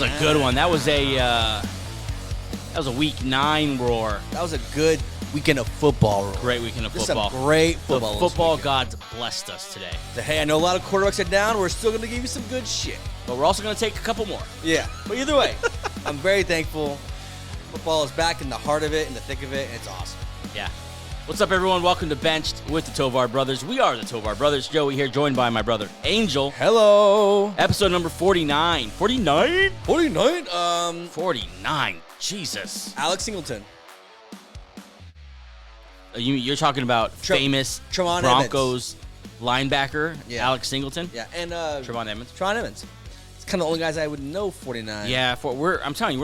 was a good one. That was a week 9 roar. That was a good weekend of football roar. Great weekend of football. Some great football. The football gods blessed us today. So, hey, I know a lot of quarterbacks are down. We're still going to give you some good shit. But we're also going to take a couple more. Yeah. But either way, I'm very thankful. Football is back in the heart of it, in the thick of it, and it's awesome. Yeah. What's up, everyone? Welcome to Benched with the Tovar Brothers. We are the Tovar Brothers. Joey here, joined by my brother, Angel. Hello. Episode number 49. 49? 49? 49. Jesus. Alex Singleton. You're talking about famous Trevon Broncos linebacker, Yeah. Alex Singleton? Yeah, and Trevon Edmonds. Trevon Edmonds. It's kind of the only guys I would know. 49. Yeah, I'm telling you,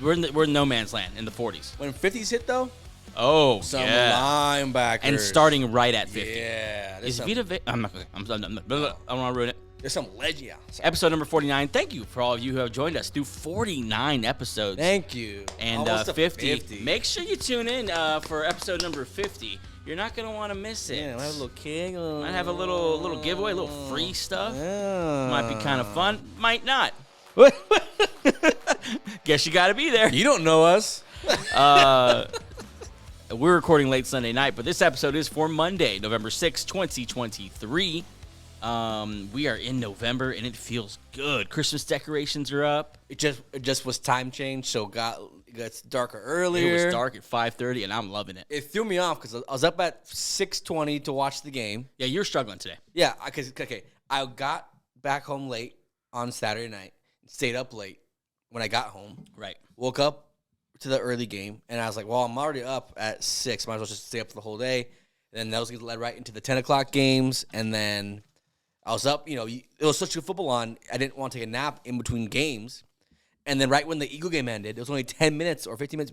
we're in no man's land in the 40s. When 50s hit though, Oh, some yeah. linebackers And starting right at 50. Yeah, Is Vita I'm not going to. I don't want to ruin it. There's some legend. Yeah, sorry. Episode number 49. Thank you for all of you who have joined us through 49 episodes. Thank you. And Almost to 50. Make sure you tune in for episode number 50. You're not going to want to miss it. Yeah, I have a little king. Might have a little giveaway, a little free stuff. Yeah. Might be kind of fun. Might not. Guess you got to be there. You don't know us. We're recording late Sunday night, but this episode is for Monday, November 6, 2023. We are in November, and it feels good. Christmas decorations are up. It just was time change, so it got darker earlier. It was dark at 5:30, and I'm loving it. It threw me off because I was up at 6:20 to watch the game. Yeah, you're struggling today. Yeah, because I got back home late on Saturday night, stayed up late when I got home. Right. Woke up to the early game, and I was like, well, I'm already up at 6. Might as well just stay up for the whole day. And then that was going to lead right into the 10 o'clock games, and then I was up. It was such good football on. I didn't want to take a nap in between games. And then right when the Eagle game ended, it was only 10 minutes or 15 minutes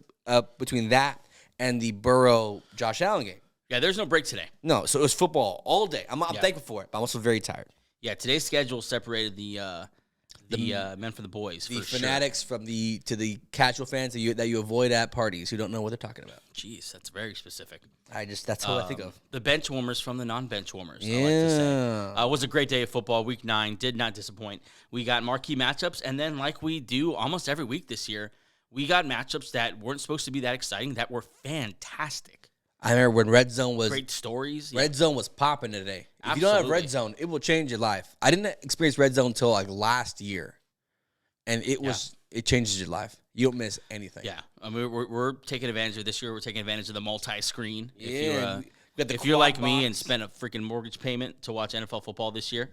between that and the Burrow-Josh Allen game. Yeah, there's no break today. No, so it was football all day. I'm thankful for it, but I'm also very tired. Yeah, today's schedule separated the men from the boys. The for fanatics sure. to the casual fans that you avoid at parties who don't know what they're talking about. Jeez, that's very specific. That's what I think of. The bench warmers from the non-bench warmers, Yeah. I like to say. It was a great day of football. Week 9 did not disappoint. We got marquee matchups, and then like we do almost every week this year, we got matchups that weren't supposed to be that exciting that were fantastic. I remember when Red Zone was great stories. Red Zone was popping today. If Absolutely. you don't have Red Zone, it will change your life. I didn't experience Red Zone until like last year, and it changes your life. You don't miss anything. Yeah, I mean, we're taking advantage of this year. We're taking advantage of the multi-screen. Yeah, if you're like me and spent a freaking mortgage payment to watch NFL football this year,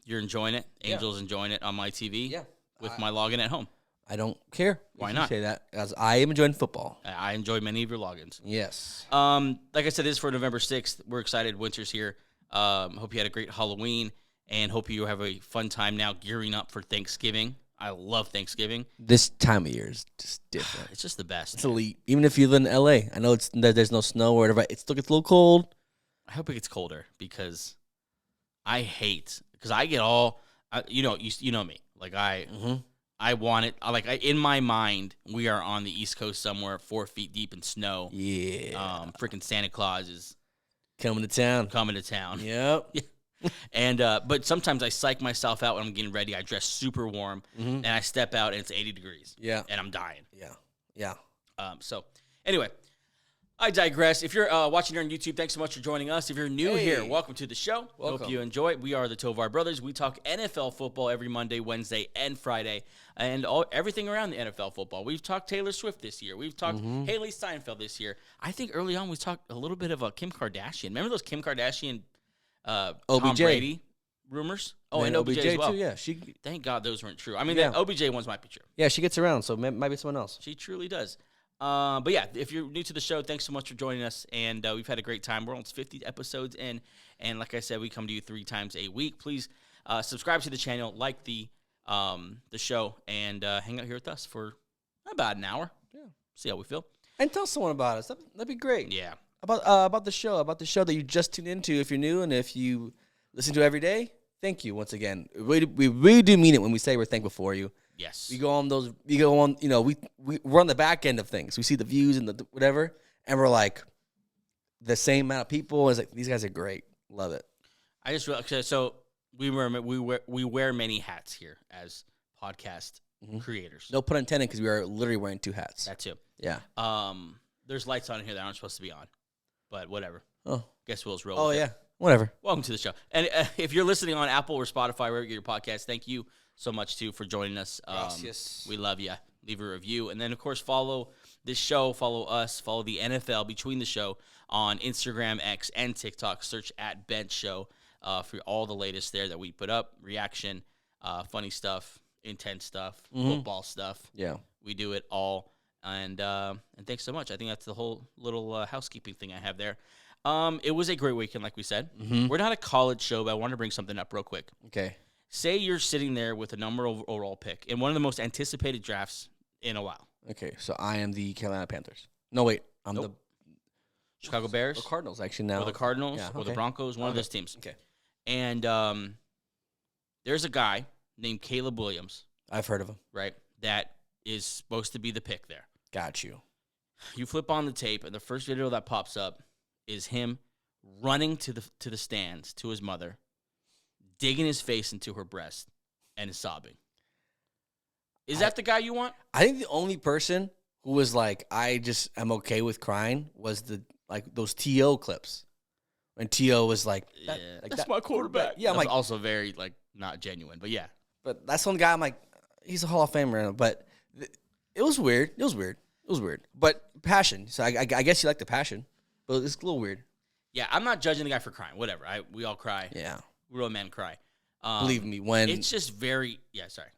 you're enjoying it. Angel's enjoying it on my TV. Yeah. With my login at home. I don't care. Why if not? You say that as I am enjoying football. I enjoy many of your logins. Yes. Like I said, this is for November 6th. We're excited. Winter's here. Hope you had a great Halloween, and hope you have a fun time now gearing up for Thanksgiving. I love Thanksgiving. This time of year is just different. It's just the best. It's elite. Even if you live in L.A., I know there's no snow or whatever. It still gets a little cold. I hope it gets colder because because I get all you know me. Like I want it. In my mind, we are on the East Coast somewhere, 4 feet deep in snow. Yeah. Freaking Santa Claus is coming to town. Yep. And but sometimes I psych myself out when I'm getting ready. I dress super warm, and I step out and it's 80 degrees. Yeah. And I'm dying. Yeah. So anyway, I digress. If you're watching here on YouTube, thanks so much for joining us. If you're new here, welcome to the show. Welcome. Hope you enjoy it. We are the Tovar Brothers. We talk NFL football every Monday, Wednesday, and Friday, and everything around the NFL football. We've talked Taylor Swift this year. We've talked Haley Steinfeld this year. I think early on we talked a little bit of Kim Kardashian. Remember those Kim Kardashian Tom Brady rumors? Oh, and OBJ as well. too, yeah. Thank God those weren't true. I mean, the OBJ ones might be true. Yeah, she gets around, so it might be someone else. She truly does. But yeah, if you're new to the show, thanks so much for joining us, and we've had a great time. We're almost 50 episodes in, and like I said, we come to you 3 times a week. Please subscribe to the channel, like the show, and hang out here with us for about an hour. Yeah, see how we feel, and tell someone about us. That'd be great. Yeah, about the show that you just tuned into. If you're new and if you listen to it every day, thank you once again. We really do mean it when we say we're thankful for you. Yes. We're on we're on the back end of things. We see the views and the whatever, and we're like the same amount of people. It's like, these guys are great. Love it. I just realized, so we wear many hats here as podcast creators. No pun intended, because we are literally wearing 2 hats. That too. Yeah. There's lights on here that aren't supposed to be on, but whatever. Oh. Guess we'll just roll. Oh with yeah. it. Whatever. Welcome to the show. And if you're listening on Apple or Spotify, wherever you get your podcast, thank you so much too for joining us. Gracias. We love you. Leave a review, and then of course follow this show, follow us, follow the NFL Between the Show on Instagram, X, and TikTok. Search at Bench Show for all the latest there that we put up. Reaction, funny stuff, intense stuff, football stuff. Yeah. We do it all. And thanks so much. I think that's the whole little housekeeping thing I have there. It was a great weekend, like we said. We're not a college show, but I want to bring something up real quick. Okay. Say you're sitting there with a number overall pick in one of the most anticipated drafts in a while. Okay, so I am the Carolina Panthers. No, wait. I'm Nope. The Chicago Bears. the Cardinals, actually, now. Or the Cardinals, Yeah, or the okay. Broncos, one of those teams. Okay. And there's a guy named Caleb Williams, I've heard of him. right, that is supposed to be the pick there. Got you. You flip on the tape, and the first video that pops up is him running to the stands to his mother, digging his face into her breast, and sobbing. Is that the guy you want? I think the only person who was like, I just am okay with crying was those T.O. clips. When T.O. was like, that's my quarterback. Yeah, I'm That's like, also very not genuine, but yeah. but that's one guy I'm like, he's a Hall of Famer. But it was weird. But passion. So I guess you like the passion, but it's a little weird. Yeah, I'm not judging the guy for crying. Whatever. We all cry. Yeah. Real men cry. Believe me, when It's just very, sorry.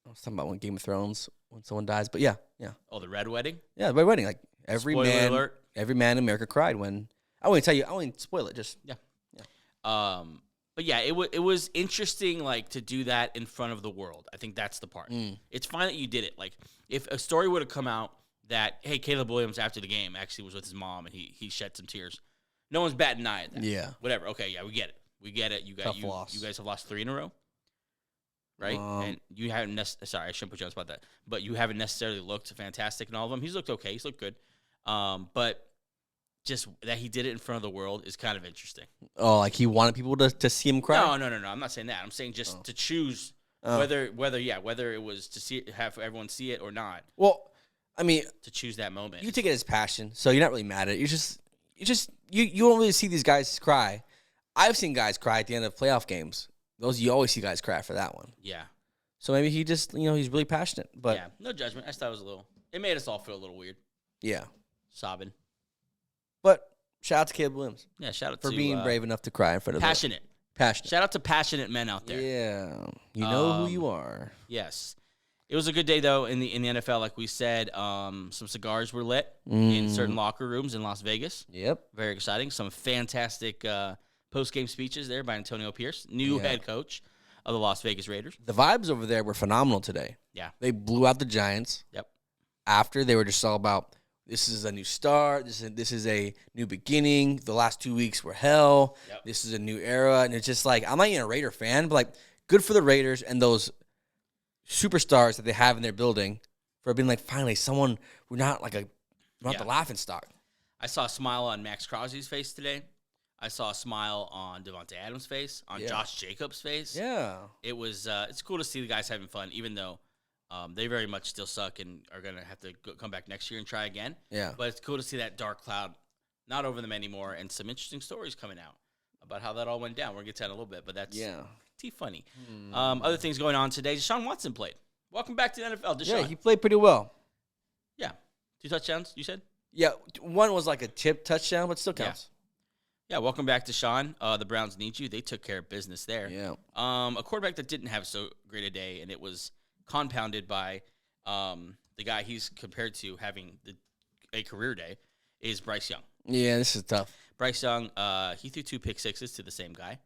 I was talking about when Game of Thrones, when someone dies, but yeah. Oh, the Red Wedding? Yeah, by wedding, like every Spoiler man, alert. every man in America cried when. I won't tell you. I won't spoil it. Just But yeah, it was interesting, like, to do that in front of the world. I think that's the part. It's fine that you did it. Like, if a story would have come out that, hey, Caleb Williams after the game actually was with his mom and he shed some tears, no one's batting an eye at that. Yeah. Whatever. Okay, yeah, we get it. You guys, Tough loss. You guys have lost 3 in a row, right? And you haven't. Sorry, I shouldn't put you on the spot that, but you haven't necessarily looked fantastic in all of them. He's looked okay. He's looked good. But just that he did it in front of the world is kind of interesting. Oh, like he wanted people to see him cry? No. I'm not saying that. I'm saying just to choose whether it was to have everyone see it or not. Well, I mean, to choose that moment. you take it as passion, so you're not really mad at it. You don't really see these guys cry. I've seen guys cry at the end of playoff games. You always see guys cry for that one. Yeah. So maybe he just, he's really passionate. But yeah, no judgment. I just thought it was it made us all feel a little weird. Yeah. Sobbing. But shout out to Caleb Williams. Yeah, shout out for to being brave enough to cry in front of passionate. Passionate. Shout out to passionate men out there. Yeah. You know who you are. Yes. It was a good day, though, in the NFL. Like we said, some cigars were lit in certain locker rooms in Las Vegas. Yep. Very exciting. Some fantastic post-game speeches there by Antonio Pierce, new head coach of the Las Vegas Raiders. The vibes over there were phenomenal today. Yeah. They blew out the Giants. Yep. After, they were just all about, this is a new start. This is a new beginning. The last 2 weeks were hell. Yep. This is a new era. And it's just like, I'm not even a Raider fan, but like, good for the Raiders and those superstars that they have in their building for being like, finally, someone, we're not the laughing stock. I saw a smile on Max Crosby's face today. I saw a smile on Devontae Adams' face, on Josh Jacobs' face. Yeah. It was, it's cool to see the guys having fun, even though they very much still suck and are going to have to come back next year and try again. Yeah. But it's cool to see that dark cloud not over them anymore and some interesting stories coming out about how that all went down. We're going to get to that in a little bit, but that's pretty funny. Other things going on today. Deshaun Watson played. Welcome back to the NFL, Deshaun. Yeah, he played pretty well. Yeah. 2 touchdowns, you said? Yeah, one was like a tip touchdown, but still counts. Yeah, welcome back, Deshaun. The Browns need you. They took care of business there. Yeah. A quarterback that didn't have so great a day, and it was compounded by the guy he's compared to having a career day, is Bryce Young. Yeah, this is tough. Bryce Young, he threw 2 pick sixes to the same guy.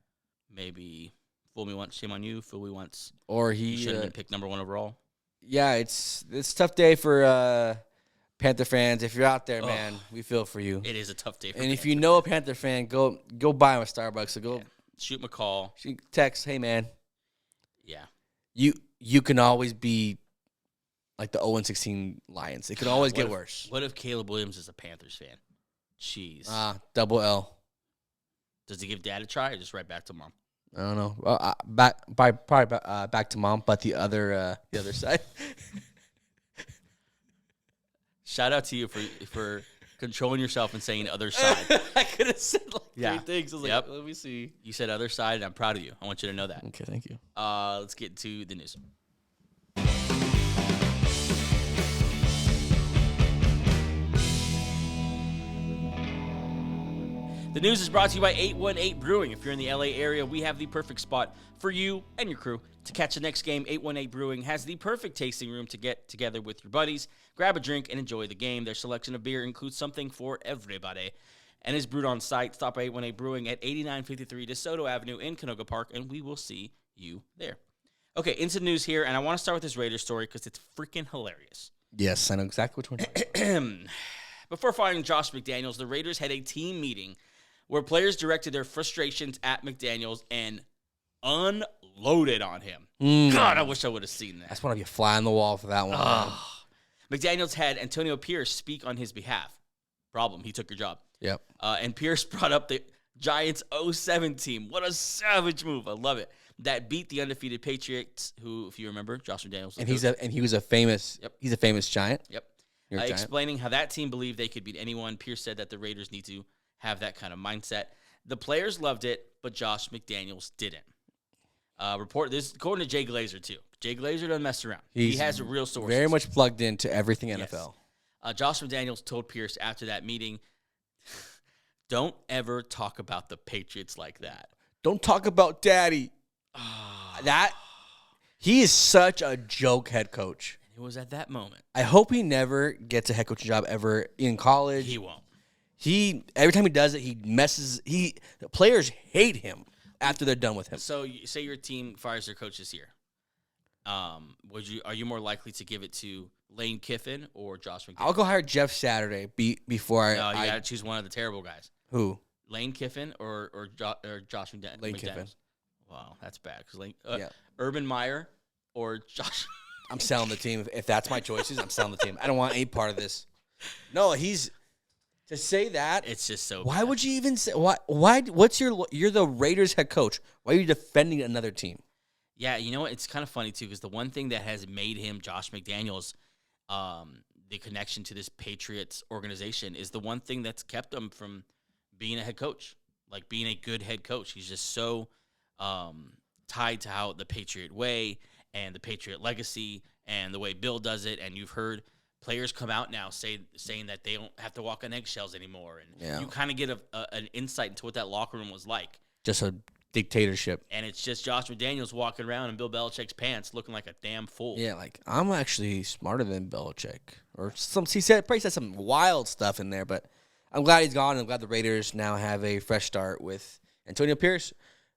Maybe fool me once, shame on you. Fool me once. Or he should have been picked number 1 overall. Yeah, it's a tough day for Panther fans. If you're out there, man, we feel for you. It is a tough day for And if you know a Panther fan, go buy him a Starbucks. So go shoot him a call. Text, hey, man. Yeah. You can always be like the 0-16 Lions. It can always get worse. What if Caleb Williams is a Panthers fan? Jeez. Double L. Does he give Dad a try or just right back to Mom? I don't know. Well, back to mom, but the other side. Shout out to you for controlling yourself and saying other side. I could have said like 3 things. I was Yep. like, let me see. You said other side, and I'm proud of you. I want you to know that. Okay, thank you. Let's get to the news. The news is brought to you by 818 Brewing. If you're in the LA area, we have the perfect spot for you and your crew to catch the next game. 818 Brewing has the perfect tasting room to get together with your buddies, grab a drink, and enjoy the game. Their selection of beer includes something for everybody and is brewed on site. Stop by 818 Brewing at 8953 DeSoto Avenue in Canoga Park, and we will see you there. Okay, into the news here, and I want to start with this Raiders story because it's freaking hilarious. Yes, I know exactly which one. Before firing Josh McDaniels, the Raiders had a team meeting where players directed their frustrations at McDaniels and unloaded on him. God, I wish I would have seen that. I just want to be a fly on the wall for that one. McDaniels had Antonio Pierce speak on his behalf. Problem, he took your job. Yep. And Pierce brought up the Giants 07 team. What a savage move. I love it. That beat the undefeated Patriots, who, if you remember, Josh McDaniels. He was a famous. Yep. He's a famous Giant. Yep. Giant. Explaining how that team believed they could beat anyone. Pierce said that the Raiders need to have that kind of mindset. The players loved it, but Josh McDaniels didn't. Report this according to Jay Glazer too. Jay Glazer doesn't mess around. He has a real source. Very much plugged into everything Yes. NFL. Josh McDaniels told Pierce after that meeting, "Don't ever talk about the Patriots like that. Don't talk about Daddy." That he is such a joke head coach. It was at that moment. I hope he never gets a head coaching job ever in college. He won't. Every time he does it, he messes. The players hate him after they're done with him. So, say your team fires their coach this year. Are you more likely to give it to Lane Kiffin or Josh McDaniels? I'll go hire Jeff Saturday before No, you got to choose one of the terrible guys. Who? Lane Kiffin or Josh McDaniels? Lane Kiffin. Wow, that's bad. Because Yeah. Urban Meyer or Josh. I'm selling the team. If that's my choices, I'm selling the team. I don't want any part of this. No, to say that. It's just so. Why bad. would you even say? Why? You're the Raiders head coach. Why are you defending another team? Yeah, you know what? It's kind of funny too because the one thing that has made him Josh McDaniels, the connection to this Patriots organization is the one thing that's kept him from being a head coach, like being a good head coach. He's just so tied to how the Patriot way and the Patriot legacy and the way Bill does it. And you've heard players come out now saying that they don't have to walk on eggshells anymore. And you kind of get an insight into what that locker room was like. Just a dictatorship. And it's just Josh McDaniels walking around in Bill Belichick's pants looking like a damn fool. Yeah, like, I'm actually smarter than Belichick. Or he probably said some wild stuff in there, but I'm glad he's gone. I'm glad the Raiders now have a fresh start with Antonio Pierce.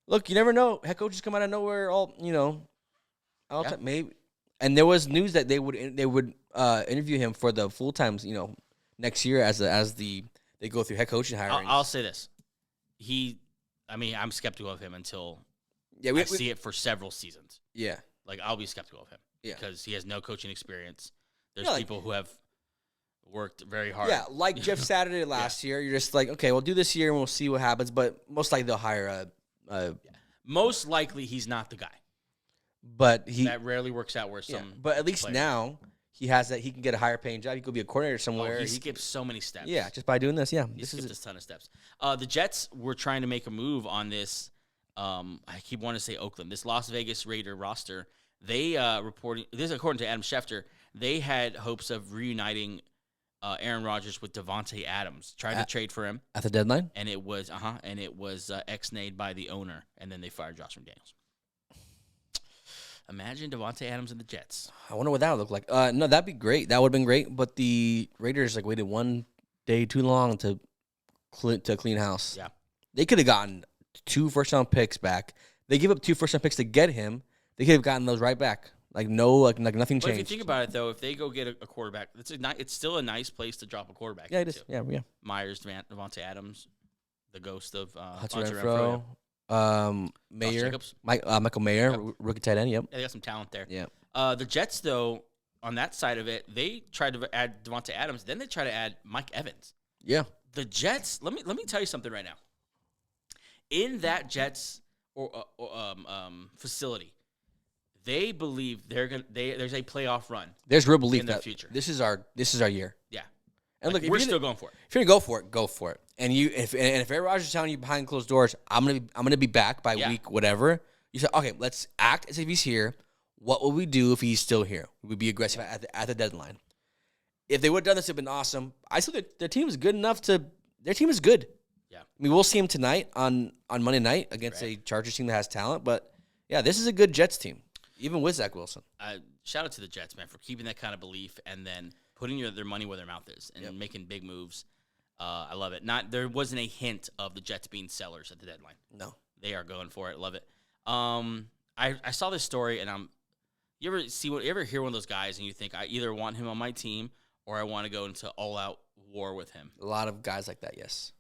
Look, you never know. Head coaches come out of nowhere maybe. And there was news that they would interview him for the full times, next year as they go through head coaching hiring. I'll say this. I'm skeptical of him until I see it for several seasons. Yeah. Like, I'll be skeptical of him. Yeah. Because he has no coaching experience. There's people who have worked very hard. Yeah, like Jeff Saturday last year. You're just like, okay, we'll do this year and we'll see what happens. But most likely they'll hire Most likely he's not the guy. But that rarely works out where some. But at least now he has that. He can get a higher paying job. He could be a coordinator somewhere. He skips so many steps. Yeah, just by doing this. Yeah, he skipped a ton of steps. The Jets were trying to make a move on this. I keep wanting to say Oakland. This Las Vegas Raider roster. They reporting this is according to Adam Schefter. They had hopes of reuniting Aaron Rodgers with Devontae Adams. Tried to trade for him at the deadline, and it was ex-nayed by the owner, and then they fired Josh McDaniels. Imagine Devontae Adams and the Jets. I wonder what that would look like. No, that'd be great. That would have been great. But the Raiders waited one day too long to clean house. Yeah, they could have gotten 2 first-round picks back. They give up 2 first-round picks to get him. They could have gotten those right back. Nothing changed. But if you think about it, though, if they go get a quarterback, it's still a nice place to drop a quarterback. Yeah, it is. Yeah. Myers, Devontae Adams, the ghost of Hunter Renfrow. Mayer, Michael Mayer, rookie tight end. Yep. Yeah, they got some talent there. Yeah. The Jets, though, on that side of it, they tried to add Devontae Adams. Then they tried to add Mike Evans. Yeah. The Jets. Let me tell you something right now. In that Jets facility. They believe there's a playoff run. There's real belief in their that future. This is our year. Yeah, and like, look, we're still going for it. If you're gonna go for it. And if Aaron Rodgers is telling you behind closed doors, I'm gonna be back by week whatever. You say, okay, let's act as if he's here. What would we do if he's still here? We would be aggressive at the deadline. If they would have done this, it'd been awesome. I still think their team is good enough to. Their team is good. Yeah, I mean, we'll see him tonight on Monday night against a Chargers team that has talent. But yeah, this is a good Jets team, even with Zach Wilson. Shout out to the Jets, man, for keeping that kind of belief and then putting their money where their mouth is and making big moves. I love it. There wasn't a hint of the Jets being sellers at the deadline. No, they are going for it. Love it. I saw this story and you ever hear one of those guys and you think I either want him on my team or I want to go into all out war with him. A lot of guys like that. Yes.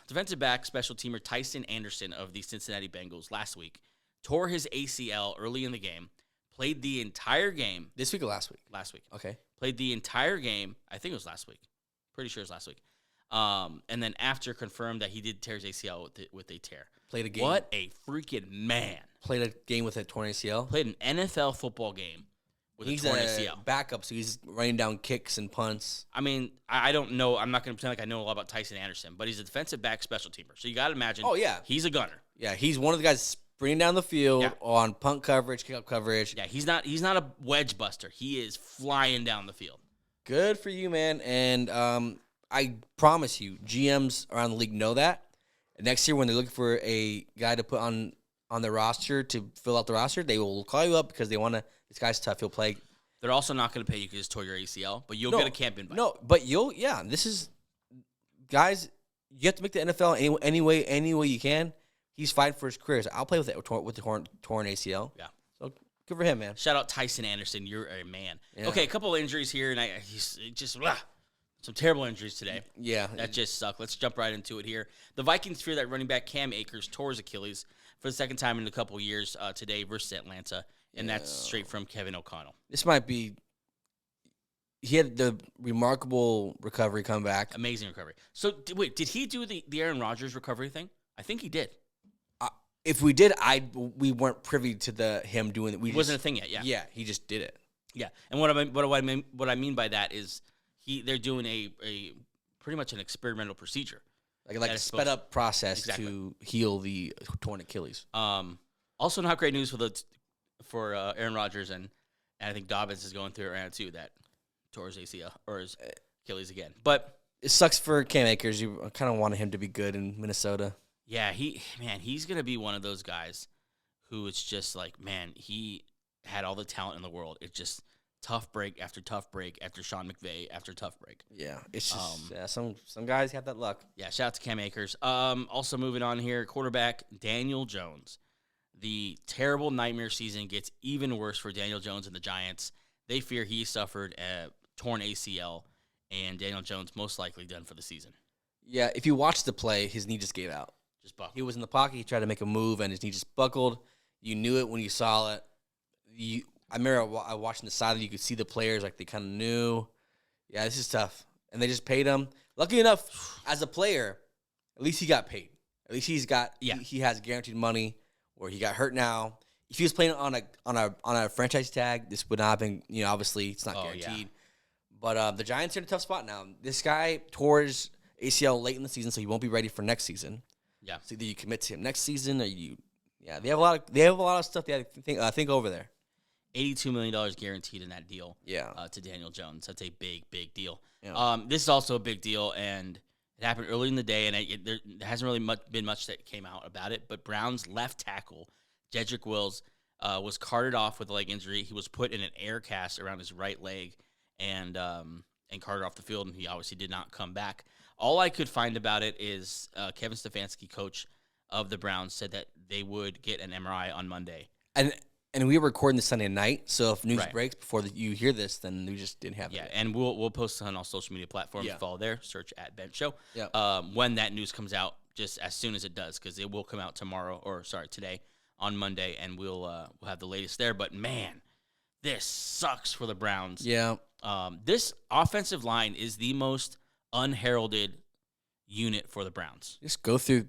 Defensive back special teamer Tyson Anderson of the Cincinnati Bengals last week tore his ACL early in the game. Played the entire game. This week or last week? Last week. Okay. Played the entire game. I think it was last week. Pretty sure it was last week. And then after confirmed that he did tear his ACL with a tear. Played a game. What a freaking man. Played a game with a torn ACL. Played an NFL football game with a torn ACL. Backup, so he's running down kicks and punts. I mean, I don't know. I'm not going to pretend like I know a lot about Tyson Anderson, but he's a defensive back special teamer. So you got to imagine. Oh, yeah. He's a gunner. Yeah, he's one of the guys sprinting down the field on punt coverage, kick-up coverage. Yeah, he's not a wedge buster. He is flying down the field. Good for you, man. And I promise you, GMs around the league know that. Next year, when they're looking for a guy to put on their roster to fill out the roster, they will call you up because they want to. This guy's tough. He'll play. They're also not going to pay you because you tore your ACL, but you'll get a camp invite. No, but this is guys. You have to make the NFL any way you can. He's fighting for his career. So I'll play with it with the torn ACL. Yeah. So good for him, man. Shout out Tyson Anderson. You're a man. Yeah. Okay, a couple of injuries here, and he's just some terrible injuries today. Yeah. That just suck. Let's jump right into it here. The Vikings fear that running back Cam Akers tore his Achilles for the second time in a couple of years today versus Atlanta, and that's straight from Kevin O'Connell. This might be. He had the remarkable recovery comeback. Amazing recovery. So, wait, did he do the Aaron Rodgers recovery thing? I think he did. If we did, we weren't privy to him doing it. It wasn't a thing yet. Yeah. Yeah, he just did it. Yeah, and what I mean by that is they're doing a pretty much an experimental procedure, like a sped up process to heal the torn Achilles. Also, not great news for Aaron Rodgers, and I think Dobbins is going through it right now too. That tore his ACL or his Achilles again, but it sucks for Cam Akers. You kind of wanted him to be good in Minnesota. Yeah, he's gonna be one of those guys who it's just like, man, he had all the talent in the world. It's just tough break after tough break after Sean McVay after tough break. Yeah, it's just some guys have that luck. Yeah, shout out to Cam Akers. Also moving on here, quarterback Daniel Jones. The terrible nightmare season gets even worse for Daniel Jones and the Giants. They fear he suffered a torn ACL, and Daniel Jones most likely done for the season. Yeah, if you watch the play, his knee just gave out. Just buckled. He was in the pocket. He tried to make a move, and his knee just buckled. You knew it when you saw it. I remember I watching the sideline. You could see the players like they kind of knew. Yeah, this is tough, and they just paid him. Lucky enough, as a player, at least he got paid. At least he has guaranteed money. Where he got hurt now. If he was playing on a franchise tag, this would not have been. Obviously it's not guaranteed. Yeah. But the Giants are in a tough spot now. This guy tore his ACL late in the season, so he won't be ready for next season. Yeah. So either you commit to him next season, or you. Yeah, they have a lot of stuff they have to think over there. $82 million guaranteed in that deal. Yeah. To Daniel Jones, that's a big deal. Yeah. This is also a big deal, and it happened early in the day, and there hasn't really been much that came out about it. But Browns left tackle Jedrick Wills was carted off with a leg injury. He was put in an air cast around his right leg, and carted off the field, and he obviously did not come back. All I could find about it is Kevin Stefanski, coach of the Browns, said that they would get an MRI on Monday. And we were recording this Sunday night, so if news breaks before you hear this, then we just didn't have it. Yeah, and we'll post it on all social media platforms. Yeah. Follow there, search at Bench Show. Yeah. When that news comes out, just as soon as it does, because it will come out today on Monday, and we'll have the latest there. But man, this sucks for the Browns. Yeah. This offensive line is the most unheralded unit for the Browns. Just go through.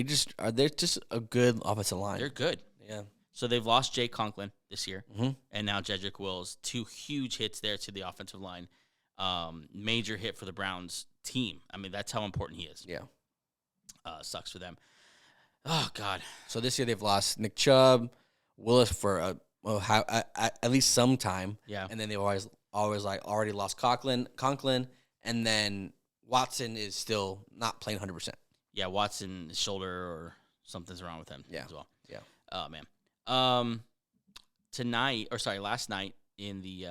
They're just a good offensive line. They're good. Yeah. So they've lost Jay Conklin this year, Mm-hmm. and now Jedrick Wills. 2 huge hits there to the offensive line. Major hit for the Browns team. I mean, that's how important he is. Yeah. Sucks for them. Oh, God. So this year they've lost Nick Chubb, Willis for at least some time. Yeah. And then they've always already lost Conklin, and then Watson is still not playing 100%. Yeah, Watson's shoulder or something's wrong with him as well. Yeah. Oh, man. Last night in the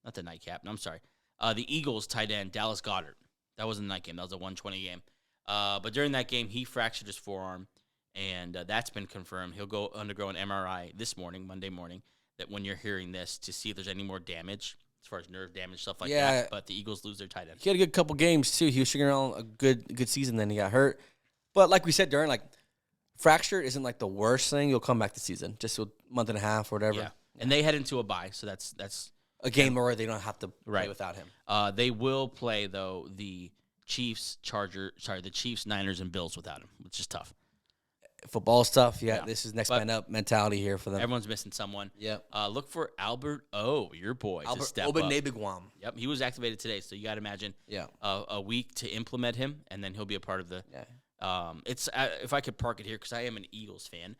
not the nightcap. No, I'm sorry. The Eagles tight end Dallas Goedert. That wasn't the night game. That was a 120 game. But during that game, he fractured his forearm, and that's been confirmed. He'll go undergo an MRI this morning, Monday morning. That when you're hearing this, to see if there's any more damage as far as nerve damage, stuff like that. But the Eagles lose their tight end. He had a good couple games too. He was figuring out a good season. Then he got hurt. But like we said during fracture isn't the worst thing. You'll come back this season, just a month and a half or whatever. Yeah. And they head into a bye, so that's a game where they don't have to play without him. They will play though the Chiefs, Niners, and Bills without him, which is tough. Football stuff, this is next man up mentality here for them. Everyone's missing someone. Yep. Look for Albert O, your boy, to step up. Obinebigwam. Yep, he was activated today, so you got to imagine a week to implement him, and then he'll be a part of the it's if I could park it here because I am an Eagles fan.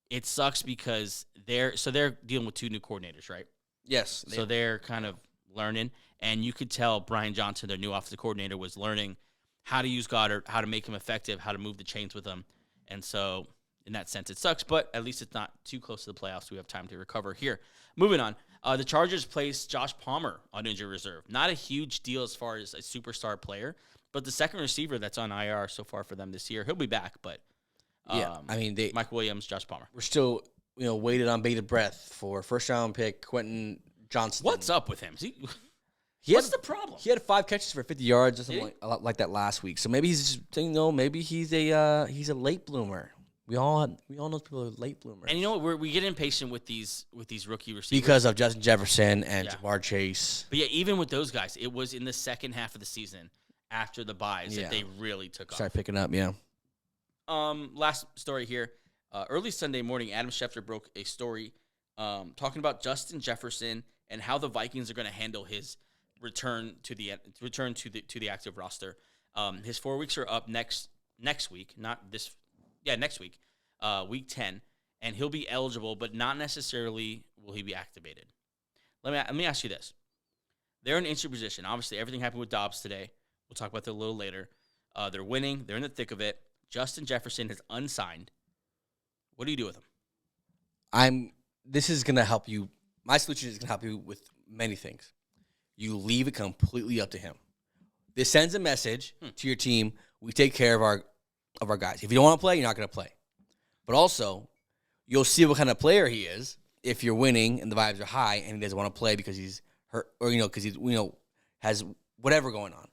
It sucks because they're dealing with 2 new coordinators, right? Yes. So they're kind of learning, and you could tell Brian Johnson, their new offensive coordinator, was learning how to use Goddard, how to make him effective, how to move the chains with him. And so in that sense, it sucks, but at least it's not too close to the playoffs. So we have time to recover here. Moving on. The Chargers placed Josh Palmer on injury reserve. Not a huge deal as far as a superstar player, but the second receiver that's on IR so far for them this year, he'll be back, but Mike Williams, Josh Palmer. We're still, waited on bated breath for first-round pick Quentin Johnston. What's up with him? What's the problem? He had 5 catches for 50 yards or something like that last week. So maybe he's just maybe he's a late bloomer. We all know people are late bloomers. And you know what? We get impatient with these rookie receivers because of Justin Jefferson and Jamar Chase. But yeah, even with those guys, it was in the second half of the season after the buys that they really took off. Started picking up, yeah. Last story here. Early Sunday morning, Adam Schefter broke a story talking about Justin Jefferson and how the Vikings are going to handle his return to the active roster. His 4 weeks are up next week, next week, week 10, and he'll be eligible, but not necessarily will he be activated. Let me ask you this: they're in an interesting position. Obviously, everything happened with Dobbs today. We'll talk about that a little later. They're winning. They're in the thick of it. Justin Jefferson is unsigned. What do you do with him? This is going to help you. My solution is going to help you with many things. You leave it completely up to him. This sends a message to your team. We take care of our guys. If you don't want to play, you're not going to play. But also, you'll see what kind of player he is if you're winning and the vibes are high and he doesn't want to play because he's hurt or because he's has whatever going on.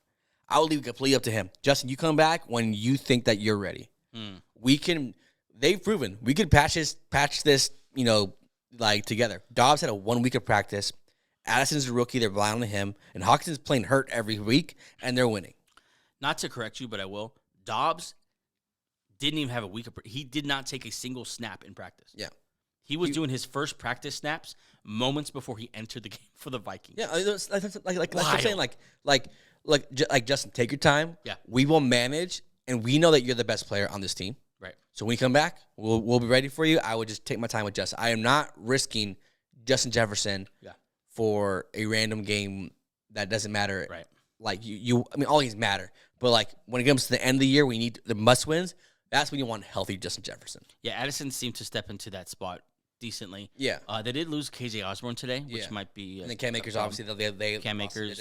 I will leave it completely up to him. Justin, you come back when you think that you're ready. We can. They've proven we could patch this. Together. Dobbs had a 1 week of practice. Addison's a rookie. They're relying on him. And Hawkinson's playing hurt every week, and they're winning. Not to correct you, but I will. Dobbs didn't even have a week of practice. He did not take a single snap in practice. Yeah. He was doing his first practice snaps moments before he entered the game for the Vikings. Yeah, like I'm saying, like Justin, take your time. Yeah. We will manage, and we know that you're the best player on this team. Right. So when we come back, we'll be ready for you. I would just take my time with Justin. I am not risking Justin Jefferson for a random game that doesn't matter. Right. Like all games matter. But when it comes to the end of the year, we need the must wins. That's when you want healthy Justin Jefferson. Yeah, Addison seemed to step into that spot decently. Yeah. They did lose KJ Osborne today, which might be. And then Cam Akers, obviously, they Cam Akers,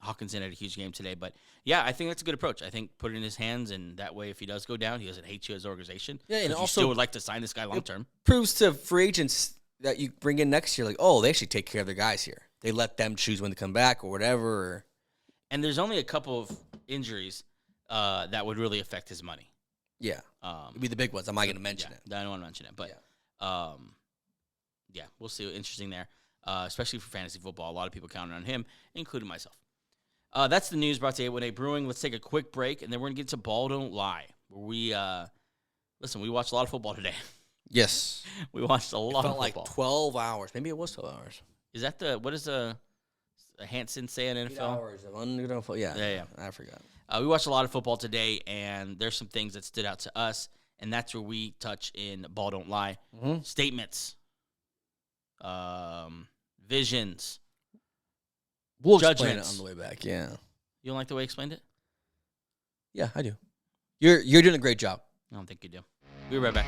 Hawkinson had a huge game today. But, yeah, I think that's a good approach. I think put it in his hands, and that way if he does go down, he doesn't hate you as an organization. Yeah, and also you still would like to sign this guy long term. Proves to free agents that you bring in next year, they actually take care of their guys here. They let them choose when to come back or whatever. And there's only a couple of injuries that would really affect his money. Yeah. It'd be the big ones. I'm not going to mention it. I don't want to mention it. But, we'll see. Interesting there, especially for fantasy football. A lot of people counting on him, including myself. That's the news brought to you with A Brewing. Let's take a quick break, and then we're going to get to Ball Don't Lie. We listen. We watched a lot of football today. Yes. We watched a lot of Felt football. like 12 hours. Maybe it was 12 hours. Is that what is a Hansen say in NFL? 8 hours of underdog. Yeah. I forgot. We watched a lot of football today, and there's some things that stood out to us, and that's where we touch in Ball Don't Lie. Mm-hmm. Statements, visions, We'll explain it judgments. on the way back. Yeah. You don't like the way I explained it? Yeah, I do. You're doing a great job. I don't think you do. We'll be right back.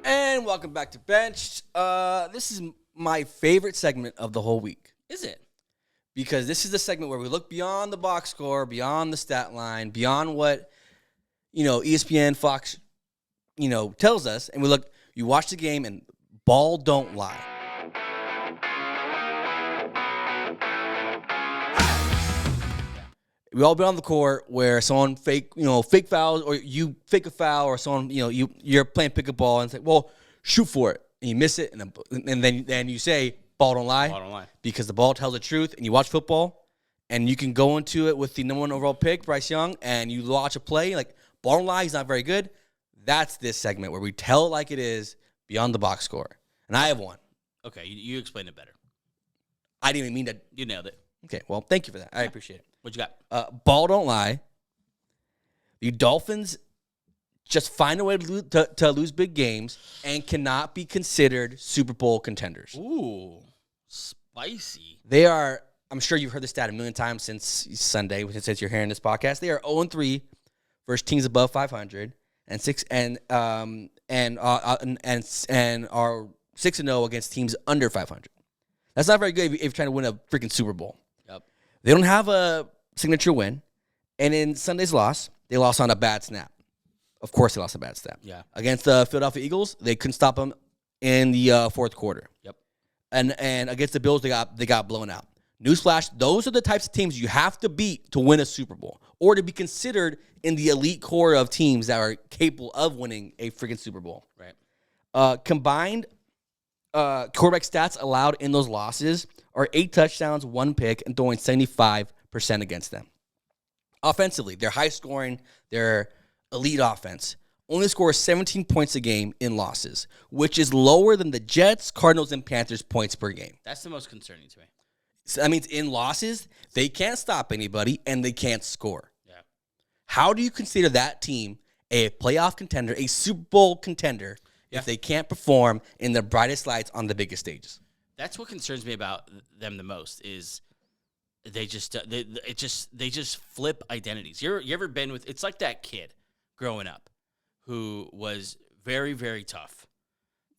And welcome back to Benched. This is my favorite segment of the whole week. Is it? Because this is the segment where we look beyond the box score, beyond the stat line, beyond what, ESPN, Fox, tells us. And you watch the game and ball don't lie. We all been on the court where someone fake fouls, or you fake a foul, or someone, you're playing pick a ball and it's like, well, shoot for it. And you miss it, and then you say, ball don't lie. Ball don't lie. Because the ball tells the truth, and you watch football, and you can go into it with the number 1 overall pick, Bryce Young, and you watch a play, like, ball don't lie, he's not very good. That's this segment where we tell it like it is beyond the box score. And I have one. Okay, you explained it better. I didn't even mean to. You nailed it. Okay, well, thank you for that. I appreciate it. What you got? Ball don't lie. The Dolphins just find a way to lose big games and cannot be considered Super Bowl contenders. Ooh, spicy. They are, I'm sure you've heard this stat a million times since Sunday, since you're hearing this podcast. They are 0-3 versus teams above 500 and are 6-0 against teams under 500. That's not very good if you're trying to win a freaking Super Bowl. Yep. They don't have a signature win, and in Sunday's loss, they lost on a bad snap. Of course, they lost a bad snap. Yeah. Against the Philadelphia Eagles, they couldn't stop them in the fourth quarter. Yep. And against the Bills, they got blown out. Newsflash: those are the types of teams you have to beat to win a Super Bowl, or to be considered in the elite core of teams that are capable of winning a freaking Super Bowl. Right. Combined quarterback stats allowed in those losses are 8 touchdowns, 1 pick, and throwing 75% against them. Offensively, they're high scoring. They're elite offense. Only score 17 points a game in losses, which is lower than the Jets, Cardinals, and Panthers points per game. That's the most concerning to me. So that means in losses, they can't stop anybody and they can't score. Yeah. How do you consider that team a playoff contender, a Super Bowl contender, if they can't perform in the brightest lights on the biggest stages? That's what concerns me about them the most is they just flip identities. You ever been with? It's like that kid growing up who was very, very tough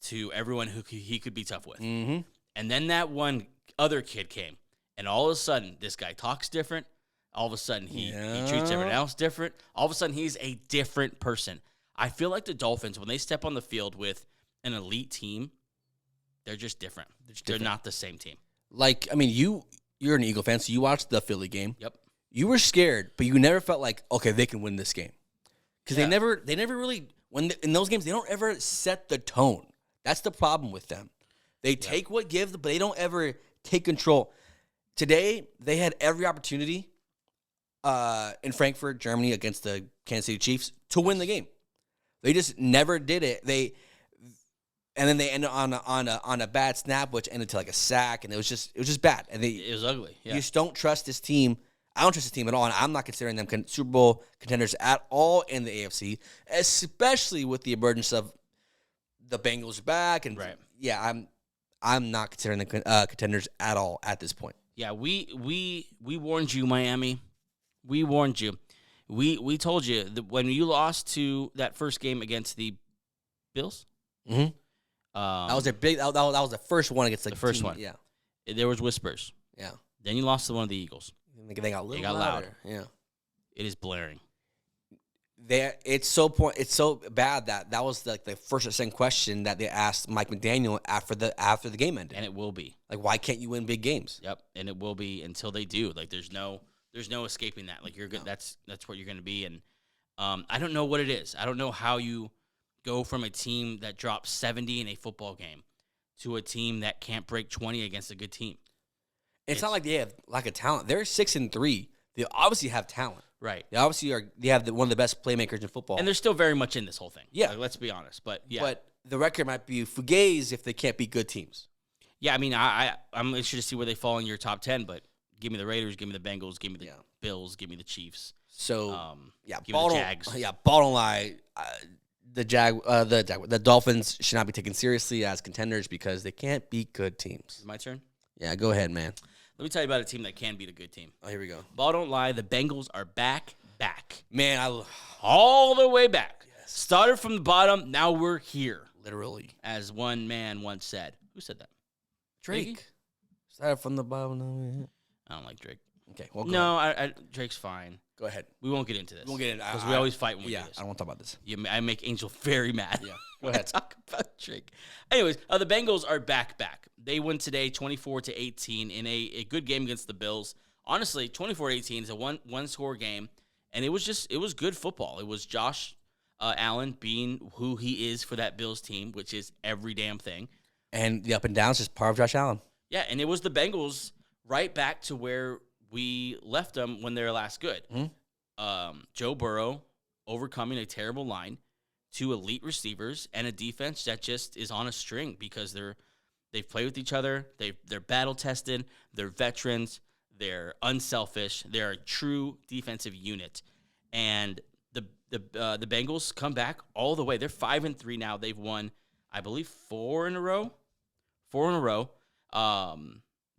to everyone who he could be tough with. Mm-hmm. And then that one other kid came, and all of a sudden, this guy talks different. All of a sudden, he treats everyone else different. All of a sudden, he's a different person. I feel like the Dolphins, when they step on the field with an elite team, they're just different. They're not the same team. Like, I mean, you're an Eagle fan, so you watched the Philly game. Yep. You were scared, but you never felt like, okay, they can win this game. Because they never really, in those games, they don't ever set the tone. That's the problem with them. They take what gives, but they don't ever take control. Today, they had every opportunity in Frankfurt, Germany, against the Kansas City Chiefs to win the game. They just never did it. And then they ended on a bad snap, which ended to like a sack, and it was just bad. And it was ugly. Yeah. You just don't trust this team. I don't trust this team at all, and I'm not considering them Super Bowl contenders at all in the AFC, especially with the emergence of the Bengals back. And I'm not considering them contenders at all at this point. Yeah, we warned you, Miami. We warned you. We told you that when you lost to that first game against the Bills. Mm-hmm. That was a big. That was the first one against the first team. one. Yeah, there was whispers. Yeah. Then you lost to one of the Eagles. They got a little louder. Yeah. It is blaring. It's so bad that was like the first or second question that they asked Mike McDaniel after the game ended. And it will be. Like, why can't you win big games? Yep. And it will be until they do. Like, there's no escaping that. Like, you're good. No. That's what you're going to be. And I don't know what it is. I don't know how you go from a team that drops 70 in a football game to a team that can't break 20 against a good team. It's not like they have lack of talent. They're 6-3. They obviously have talent. Right. They obviously are. They have one of the best playmakers in football. And they're still very much in this whole thing. Yeah. Like, let's be honest. But, yeah. But the record might be fugazi if they can't beat good teams. Yeah, I mean, I'm interested to see where they fall in your top 10, but give me the Raiders, give me the Bengals, give me the Bills, give me the Chiefs. So, give me the Jags. Yeah, bottom line, the Dolphins should not be taken seriously as contenders because they can't beat good teams. Is it my turn? Yeah, go ahead, man. Let me tell you about a team that can beat a good team. Oh, here we go. Ball don't lie, the Bengals are back. Man, all the way back. Yes. Started from the bottom, now we're here. Literally. As one man once said. Who said that? Drake. Iggy? Started from the bottom. I don't like Drake. Okay, well, no, Drake's fine. Go ahead. We won't get into this. We won't get into because we always fight when we do this. I don't want to talk about this. I make Angel very mad. Yeah, go ahead. Talk about Drake. Anyways, the Bengals are back. They win today 24-18 in a good game against the Bills. Honestly, 24-18 is a one-score game, and it was good football. It was Josh Allen being who he is for that Bills team, which is every damn thing. And the up and downs is part of Josh Allen. Yeah, and it was the Bengals right back to where we left them when they were last good. Mm-hmm. Joe Burrow overcoming a terrible line, 2 elite receivers, and a defense that just is on a string because they've played with each other, they're battle tested, they're veterans, they're unselfish, they're a true defensive unit, and the Bengals come back all the way. They're 5-3 now. They've won, I believe, 4 in a row.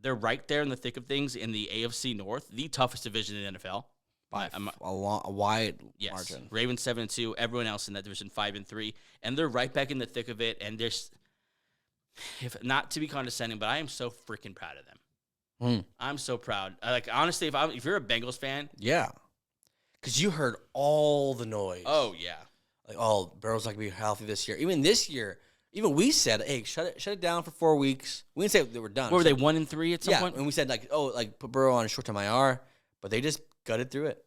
They're right there in the thick of things in the AFC North, the toughest division in the NFL. By a wide margin. Ravens 7-2, everyone else in that division 5-3, and they're right back in the thick of it. And there's, if not to be condescending, but I am so freaking proud of them. I'm so proud. Honestly, if you're a Bengals fan, yeah, because you heard all the noise. Oh yeah, Burrow's not gonna be healthy this year. Even this year. Even we said, "Hey, shut it down for 4 weeks." We didn't say they were done. What were they 1-3 at some point? And we said put Burrow on a short-term IR, but they just gutted through it.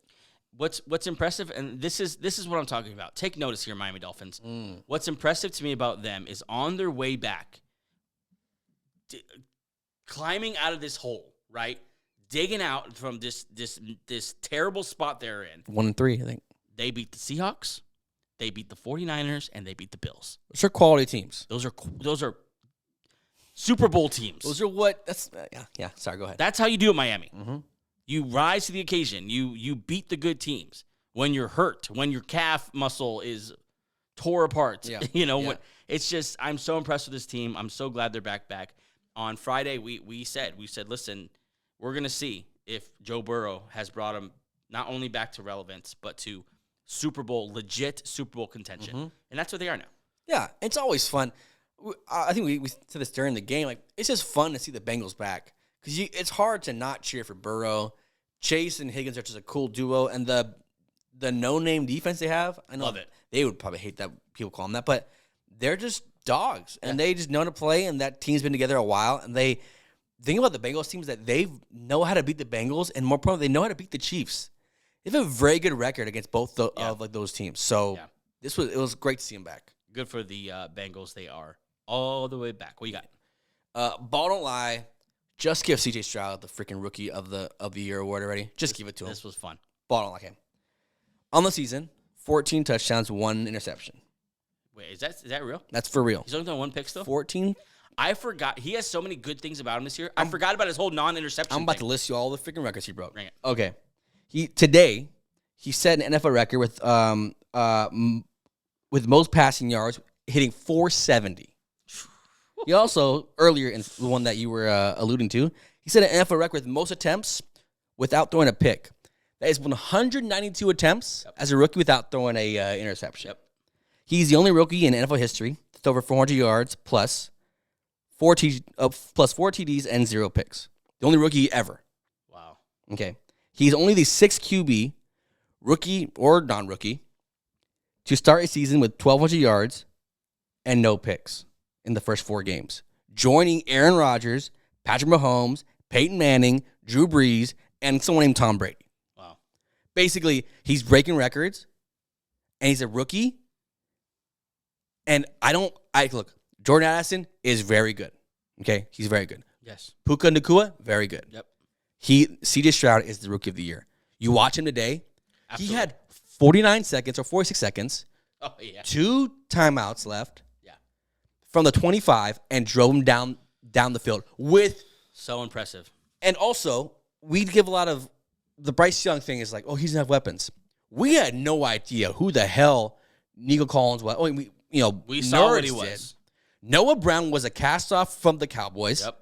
What's impressive, and this is what I'm talking about. Take notice here, Miami Dolphins. What's impressive to me about them is on their way back, climbing out of this hole, right, digging out from this terrible spot they're in. 1-3, I think. They beat the Seahawks. They beat the 49ers, and they beat the Bills. Those are quality teams. Those are Super Bowl teams. Those are what – that's yeah. Sorry, go ahead. That's how you do it, Miami. Mm-hmm. You rise to the occasion. You beat the good teams. When you're hurt, when your calf muscle is tore apart. Yeah. It's just – I'm so impressed with this team. I'm so glad they're back. On Friday, we said, listen, we're going to see if Joe Burrow has brought him not only back to relevance, but to – legit Super Bowl contention. Mm-hmm. And that's what they are now. Yeah, it's always fun. I think we said this during the game. It's just fun to see the Bengals back. Because it's hard to not cheer for Burrow. Chase and Higgins are just a cool duo. And the no-name defense they have, I know Love it. They would probably hate that people call them that. But they're just dogs. And they just know how to play. And that team's been together a while. And they think about the Bengals teams that they know how to beat the Bengals. And more importantly, they know how to beat the Chiefs. They have a very good record against both of those teams. So it was great to see them back. Good for the Bengals. They are all the way back. What you got? Ball don't lie. Just give C.J. Stroud the freaking rookie of the year award already. Just give it to him. This was fun. Ball don't lie him. On the season, 14 touchdowns, 1 interception. Wait, is that real? That's for real. He's only done 1 pick still? 14. I forgot. He has so many good things about him this year. I forgot about his whole non-interception I'm about to list you all the freaking records he broke. Bring it. Okay. He set an NFL record with most passing yards, hitting 470. He also, earlier in the one that you were alluding to, he set an NFL record with most attempts without throwing a pick. That is 192 attempts as a rookie without throwing a interception. Yep. He's the only rookie in NFL history with over 400 yards plus 4 TDs and 0 picks. The only rookie ever. Wow. Okay. He's only the 6th QB, rookie or non-rookie, to start a season with 1,200 yards and no picks in the first 4 games, joining Aaron Rodgers, Patrick Mahomes, Peyton Manning, Drew Brees, and someone named Tom Brady. Wow. Basically, he's breaking records, and he's a rookie. And look, Jordan Addison is very good. Okay? He's very good. Yes. Puka Nacua, very good. Yep. CJ Stroud is the rookie of the year. You watch him today. Absolutely. He had 49 seconds or 46 seconds. Oh, yeah. 2 timeouts left. Yeah. From the 25 and drove him down the field with. So impressive. And also, we give a lot of the Bryce Young thing is like, oh, he doesn't have weapons. We had no idea who the hell Nico Collins was. Oh, we saw what he did. was. Noah Brown was a cast-off from the Cowboys. Yep.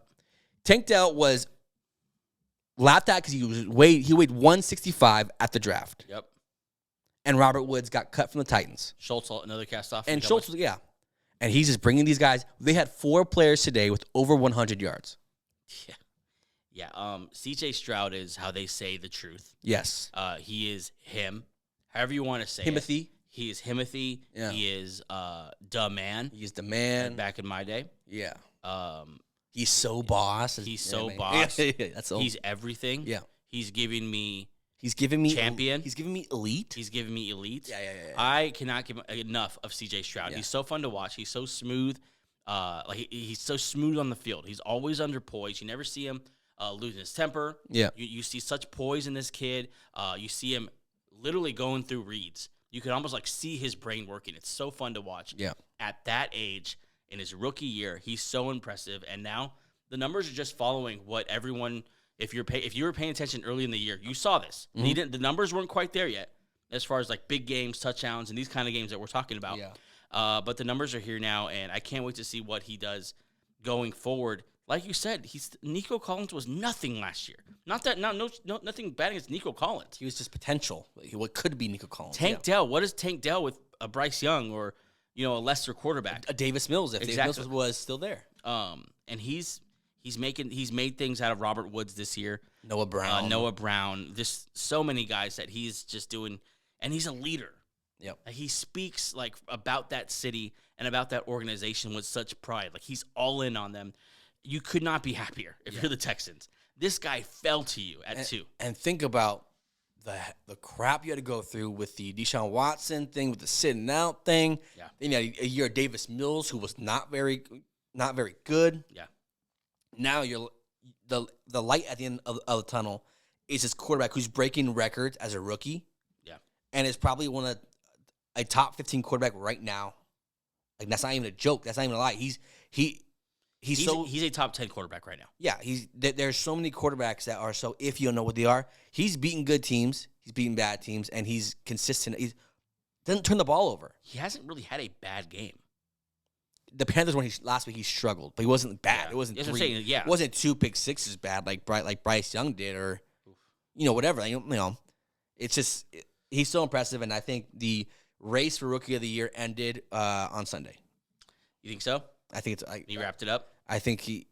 Tank Dell was laughed at because he weighed 165 at the draft. Yep. And Robert Woods got cut from the Titans. Schultz, another cast off. And Schultz, yeah. And he's just bringing these guys. They had 4 players today with over 100 yards. Yeah. Yeah. CJ Stroud is how they say the truth. Yes. He is him. However you want to say Himothy. it. He is Himothy. Yeah. He is the man. He's the man. Back in my day. Yeah. He's so boss. He's so boss. That's all. He's everything. Yeah. He's giving me champion. He's giving me elite. He's giving me elite. Yeah. I cannot give enough of CJ Stroud. Yeah. He's so fun to watch. He's so smooth. He's so smooth on the field. He's always under poise. You never see him losing his temper. Yeah. You see such poise in this kid. You see him literally going through reads. You can almost see his brain working. It's so fun to watch. Yeah. At that age, in his rookie year, he's so impressive. And now the numbers are just following what everyone. If you were paying attention early in the year, you saw this. Mm-hmm. The numbers weren't quite there yet, as far as big games, touchdowns, and these kind of games that we're talking about. Yeah. But the numbers are here now, and I can't wait to see what he does going forward. Like you said, Nico Collins was nothing last year. Nothing bad against Nico Collins. He was just potential. What could be Nico Collins? Tank Dell. What is Tank Dell with a Bryce Young or a lesser quarterback? A Davis Mills, if Exactly. Davis Mills was still there. And he's made things out of Robert Woods this year. Noah Brown. Just so many guys that he's just doing, and he's a leader. Yep. He speaks about that city and about that organization with such pride. He's all in on them. You could not be happier if you're the Texans. This guy fell to you at 2. And think about the crap you had to go through with the Deshaun Watson thing, with the sitting out thing. Yeah. Then you had a year of Davis Mills, who was not very good. Yeah. Now you're the light at the end of the tunnel is this quarterback who's breaking records as a rookie. Yeah. And is probably one of a top 15 quarterback right now. That's not even a joke. That's not even a lie. He's a top 10 quarterback right now. Yeah, there's so many quarterbacks that are so if you don't know what they are. He's beating good teams, he's beating bad teams, and he's consistent. He doesn't turn the ball over. He hasn't really had a bad game. The Panthers last week he struggled, but he wasn't bad. Yeah. It wasn't That's three. what I'm saying, yeah. It wasn't 2 pick sixes bad like Bryce Young did, or whatever. It's just he's so impressive, and I think the race for Rookie of the Year ended on Sunday. You think so? I think it's. He wrapped it up. I think he's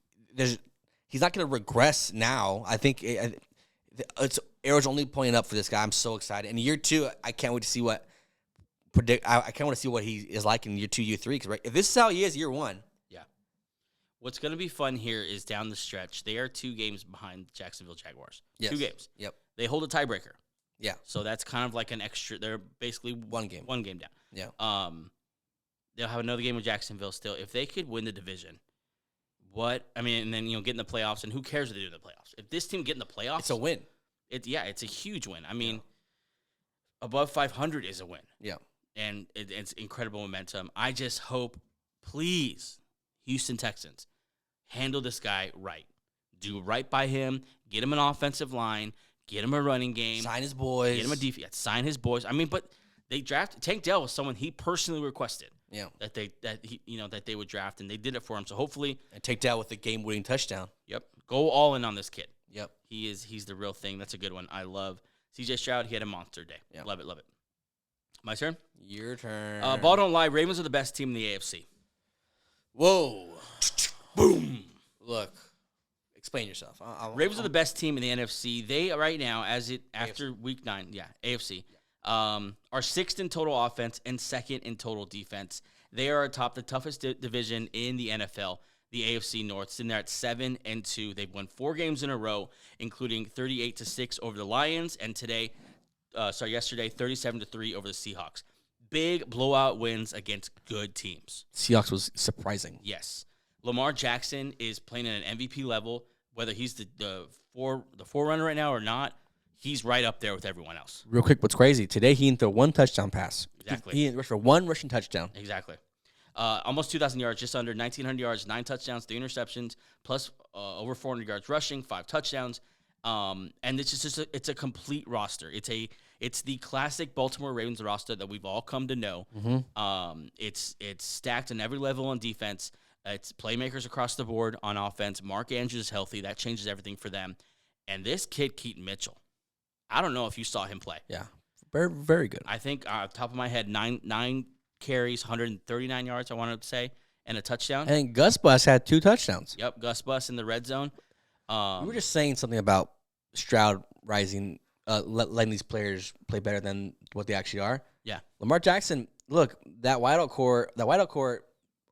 not going to regress now. I think arrow's only pointing up for this guy. I'm so excited. And year 2, I can't wait to see what I can't wait to see what he is like in year 2, year 3. Because if this is how he is year 1, yeah. What's going to be fun here is down the stretch. They are 2 games behind Jacksonville Jaguars. Yes. 2 games. Yep. They hold a tiebreaker. Yeah. So that's kind of like an extra. They're basically one game down. Yeah. They'll have another game with Jacksonville still. If they could win the division, and then get in the playoffs, and who cares if they do in the playoffs? If this team get in the playoffs, it's a win. It's a huge win. Above 500 is a win. Yeah. And it's incredible momentum. I just hope, please, Houston Texans, handle this guy right. Do right by him. Get him an offensive line. Get him a running game. Sign his boys. Get him a defense. Sign his boys. But they drafted Tank Dell was someone he personally requested. Yeah. That they would draft, and they did it for him. So hopefully, and Tank Dell with the game-winning touchdown. Yep. Go all in on this kid. Yep. He's the real thing. That's a good one. I love CJ Stroud. He had a monster day. Yep. Love it. My turn? Your turn. Ball don't lie. Ravens are the best team in the AFC. Whoa. Boom. Look. Explain yourself. Ravens are the best team in the NFC. They right now, after week 9, AFC, are 6th in total offense and 2nd in total defense. They are atop the toughest division in the NFL, the AFC North, sitting there at 7-2. They've won 4 games in a row, including 38-6 over the Lions, and yesterday 37-3 over the Seahawks. Big blowout wins against good teams. Seahawks was surprising. Yes. Lamar Jackson is playing at an MVP level, whether he's the forerunner right now or not, he's right up there with everyone else. Real quick, what's crazy? Today he didn't throw one touchdown pass. Exactly. He didn't rush for one rushing touchdown. Exactly. Almost 2,000 yards, just under 1,900 yards, 9 touchdowns, 3 interceptions, plus over 400 yards rushing, 5 touchdowns. And it's just it's a complete roster. It's the classic Baltimore Ravens roster that we've all come to know. Mm-hmm. It's stacked on every level on defense. It's playmakers across the board on offense. Mark Andrews is healthy. That changes everything for them. And this kid, Keaton Mitchell, I don't know if you saw him play. Yeah, very, very good. I think off the top of my head, nine carries, 139 yards, I wanted to say, and a touchdown. I think Gus Bus had 2 touchdowns. Yep, Gus Bus in the red zone. We were just saying something about Stroud rising, letting these players play better than what they actually are. Yeah. Lamar Jackson, look, that wideout core,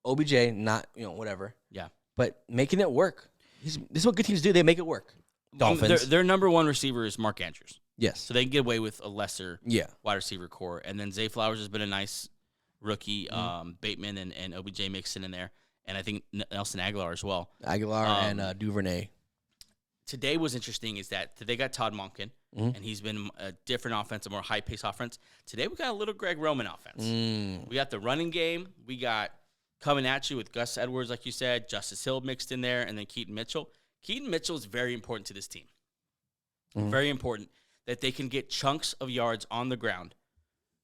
OBJ, not, whatever. Yeah. But making it work. This is what good teams do. They make it work. Dolphins. Their number one receiver is Mark Andrews. Yes. So they can get away with a lesser Yeah. wide receiver core. And then Zay Flowers has been a nice rookie. Bateman and OBJ mixing in there. And I think Nelson Aguilar as well. Aguilar and Duvernay. Today was interesting is that they got Todd Monken, and he's been a different offense, a more high-paced offense. Today we got a little Greg Roman offense. We got the running game. We got coming at you with Gus Edwards, like you said, Justice Hill mixed in there, and then Keaton Mitchell. Keaton Mitchell is very important to this team. Very important that they can get chunks of yards on the ground,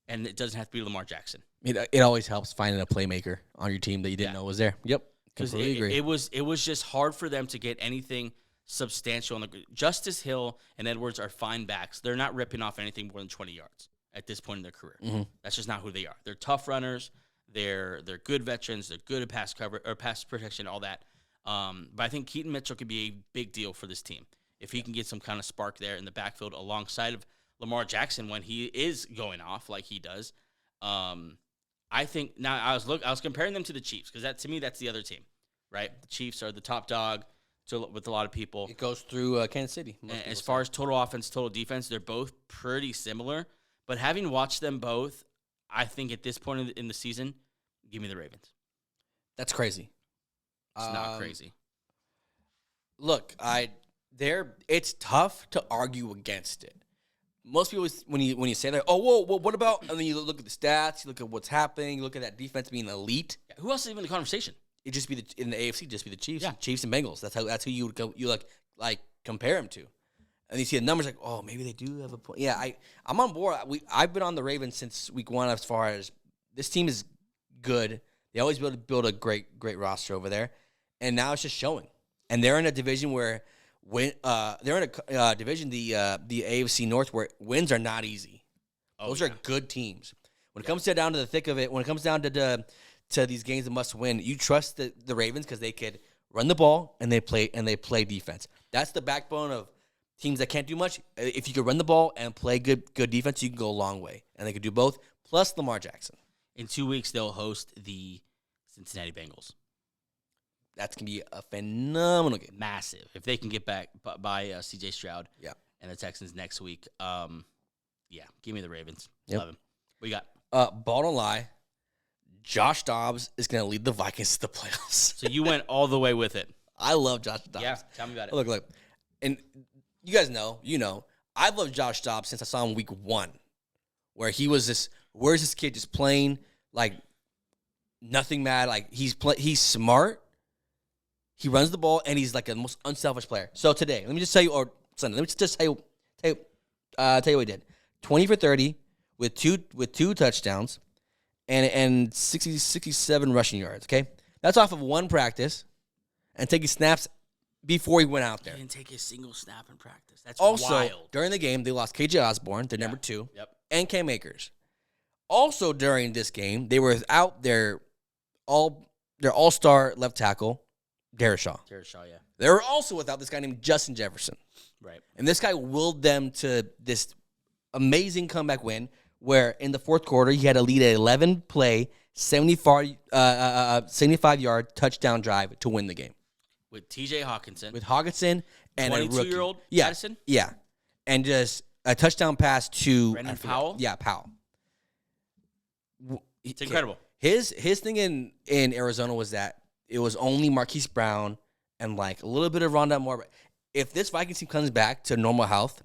and it doesn't have to be Lamar Jackson. It always helps finding a playmaker on your team that you didn't know was there. Yep. Completely agree. It was just hard for them to get anything substantial. Justice Hill and Edwards are fine backs. They're not ripping off anything more than 20 yards at this point in their career. That's just not who they are. They're tough runners. They're good veterans. They're good at pass cover or pass protection, all that. But I think Keaton Mitchell could be a big deal for this team if he can get some kind of spark there in the backfield alongside of Lamar Jackson when he is going off like he does. I think now I was comparing them to the Chiefs because to me that's the other team, right? The Chiefs are the top dog with a lot of people. It goes through Kansas City. As far as total offense, total defense, they're both pretty similar. But having watched them both, I think at this point in the season, give me the Ravens. That's crazy. It's not crazy. Look, it's tough to argue against it. Most people, when you say that, what about? And then you look at the stats, you look at what's happening, you look at that defense being elite. Yeah, who else is even in the conversation? It just be in the AFC, just be the Chiefs, Yeah. Chiefs and Bengals. That's who you would go, like compare them to, and you see the numbers like, oh, maybe they do have a point. Yeah, I'm on board. I've been on the Ravens since week 1 as far as this team is good. They always build a great roster over there, and now it's just showing. And they're in a division where they're in a division, the AFC North, where wins are not easy. Those are good teams. When it comes down to the thick of it, when it comes down to these games that must win, you trust the Ravens because they could run the ball and they play defense. That's the backbone of teams that can't do much. If you could run the ball and play good defense, you can go a long way. And they could do both, plus Lamar Jackson. In 2 weeks, they'll host the Cincinnati Bengals. That's going to be a phenomenal game. Massive. If they can get back by C.J. Stroud and the Texans next week, give me the Ravens. Yep. Love him. What you got? Bottom line, Josh Dobbs is going to lead the Vikings to the playoffs. So you went all the way with it. I love Josh Dobbs. Yeah, tell me about it. Look. And you guys know, I've loved Josh Dobbs since I saw him week 1, where he was where's this kid just playing like nothing mad? Like he's smart. He runs the ball, and he's like the most unselfish player. So today, let me just tell you, or Sunday, let me just tell you what he did. 20 for 30 with two touchdowns and 67 rushing yards, okay? That's off of 1 practice and taking snaps before he went out there. He didn't take a single snap in practice. That's also, wild. During the game, they lost KJ Osborne, their number 2, and Cam Akers. Also during this game, they were without their all-star left tackle, Darashaw. Yeah. They were also without this guy named Justin Jefferson. Right. And this guy willed them to this amazing comeback win where in the fourth quarter he had to lead an 11-play, 75-yard touchdown drive to win the game. With T.J. Hawkinson. With Hawkinson and a rookie. 22-year-old Addison? Yeah. And just a touchdown pass to Brandon Powell? Yeah, Powell. It's incredible. His thing in Arizona was that it was only Marquise Brown and like a little bit of Rondell Moore. if this Vikings team comes back to normal health,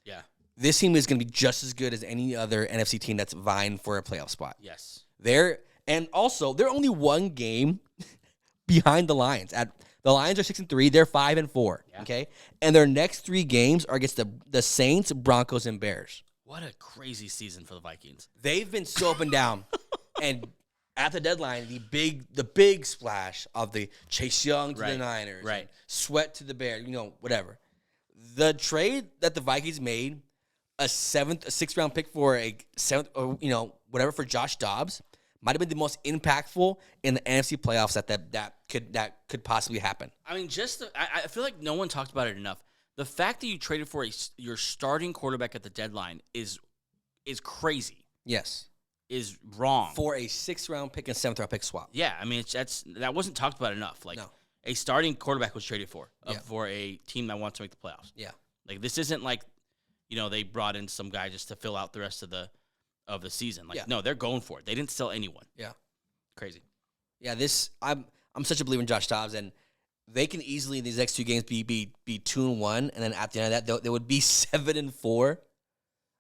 Yeah. this team is going to be just as good as any other NFC team that's vying for a playoff spot. Yes. They're only one game behind the Lions. The Lions are 6-3. They're 5-4. Yeah. Okay, and their next 3 games are against the Saints, Broncos, and Bears. What a crazy season for the Vikings. They've been so up and down, and at the deadline, the big splash of the Chase Young to the Niners, Right? Sweat to the Bears, whatever. The trade that the Vikings made, a 6th round pick for a 7th, or whatever for Josh Dobbs, might have been the most impactful in the NFC playoffs that could possibly happen. I mean, I feel like no one talked about it enough. The fact that you traded for your starting quarterback at the deadline is crazy. Yes. Is wrong. For a 6th round pick and 7th round pick swap. Yeah, I mean, that wasn't talked about enough. Like, a starting quarterback was traded for a team that wants to make the playoffs. Yeah. Like, this isn't like, they brought in some guy just to fill out the rest of the season. Like, no, they're going for it. They didn't sell anyone. Yeah. Crazy. Yeah, I'm such a believer in Josh Dobbs, and they can easily in these next 2 games be 2-1, and then at the end of that they would be 7-4.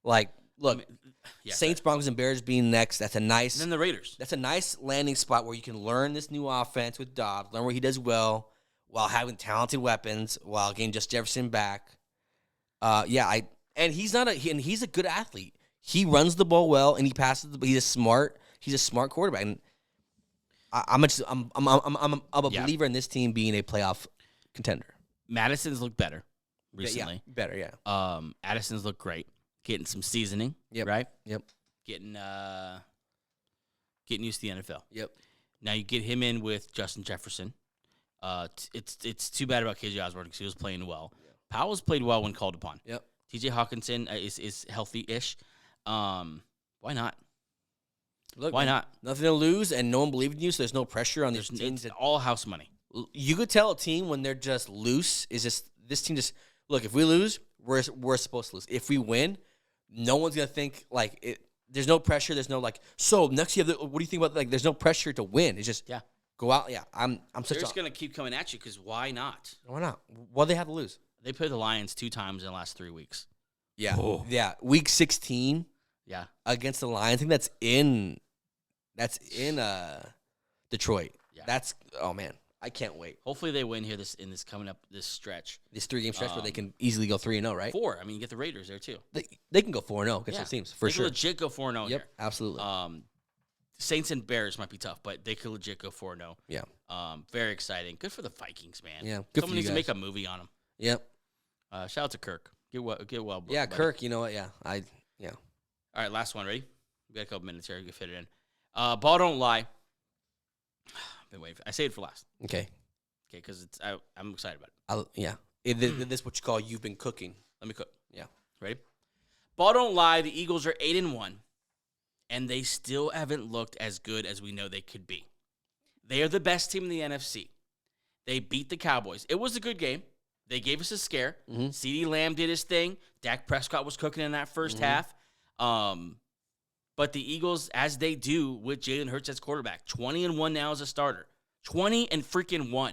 Like, look, Saints, Broncos, and Bears being next. That's a nice. And then the Raiders. That's a nice landing spot where you can learn this new offense with Dobbs, learn where he does well, while having talented weapons, while getting just Jefferson back. And he's a good athlete. He runs the ball well, and he passes. He's a smart quarterback. And I'm a believer in this team being a playoff contender. Madison's looked better recently. Yeah, better, yeah. Addison's looked great. Getting some seasoning, right? Yep. Getting used to the NFL. Yep. Now you get him in with Justin Jefferson. It's too bad about KJ Osborne because he was playing well. Yeah. Powell's played well when called upon. Yep. TJ Hawkinson is healthy-ish. Why not? Look, why not? Nothing to lose, and no one believed in you, so there's no pressure on these teams. It's all house money. You could tell a team when they're just loose is just this team just look. If we lose, we're supposed to lose. If we win, no one's gonna think like it. There's no pressure. There's no like. So next you have what do you think about like? There's no pressure to win. It's just go out. Yeah, I'm such. They're just gonna keep coming at you because why not? Why not? What do they have to lose? They played the Lions 2 times in the last 3 weeks. Yeah, Week 16. Yeah, against the Lions. I think that's in Detroit. Yeah, that's man. I can't wait. Hopefully they win here this coming up this stretch. This 3-game stretch where they can easily go 3-0, right? 4. I mean, you get the Raiders there too. They can go 4-0 against those teams for sure. They can legit go 4-0 Yep, absolutely. Saints and Bears might be tough, but they could legit go 4-0. Yeah. Very exciting. Good for the Vikings, man. Yeah. Good Someone needs to make a movie on them. Yep. Shout out to Kirk. Get well. Yeah, buddy. Kirk. You know what? Yeah. All right, last one. Ready? We got a couple minutes here. You can fit it in. Ball don't lie. Been waiting. I say it for last. Okay. Because I'm excited about it. This is what you call you've been cooking. Let me cook. Yeah. Ready? Ball don't lie. The Eagles are 8-1, and they still haven't looked as good as we know they could be. They are the best team in the NFC. They beat the Cowboys. It was a good game. They gave us a scare. Mm-hmm. CeeDee Lamb did his thing. Dak Prescott was cooking in that first half. But the Eagles, as they do with Jalen Hurts as quarterback, 20-1 now as a starter. 20-1.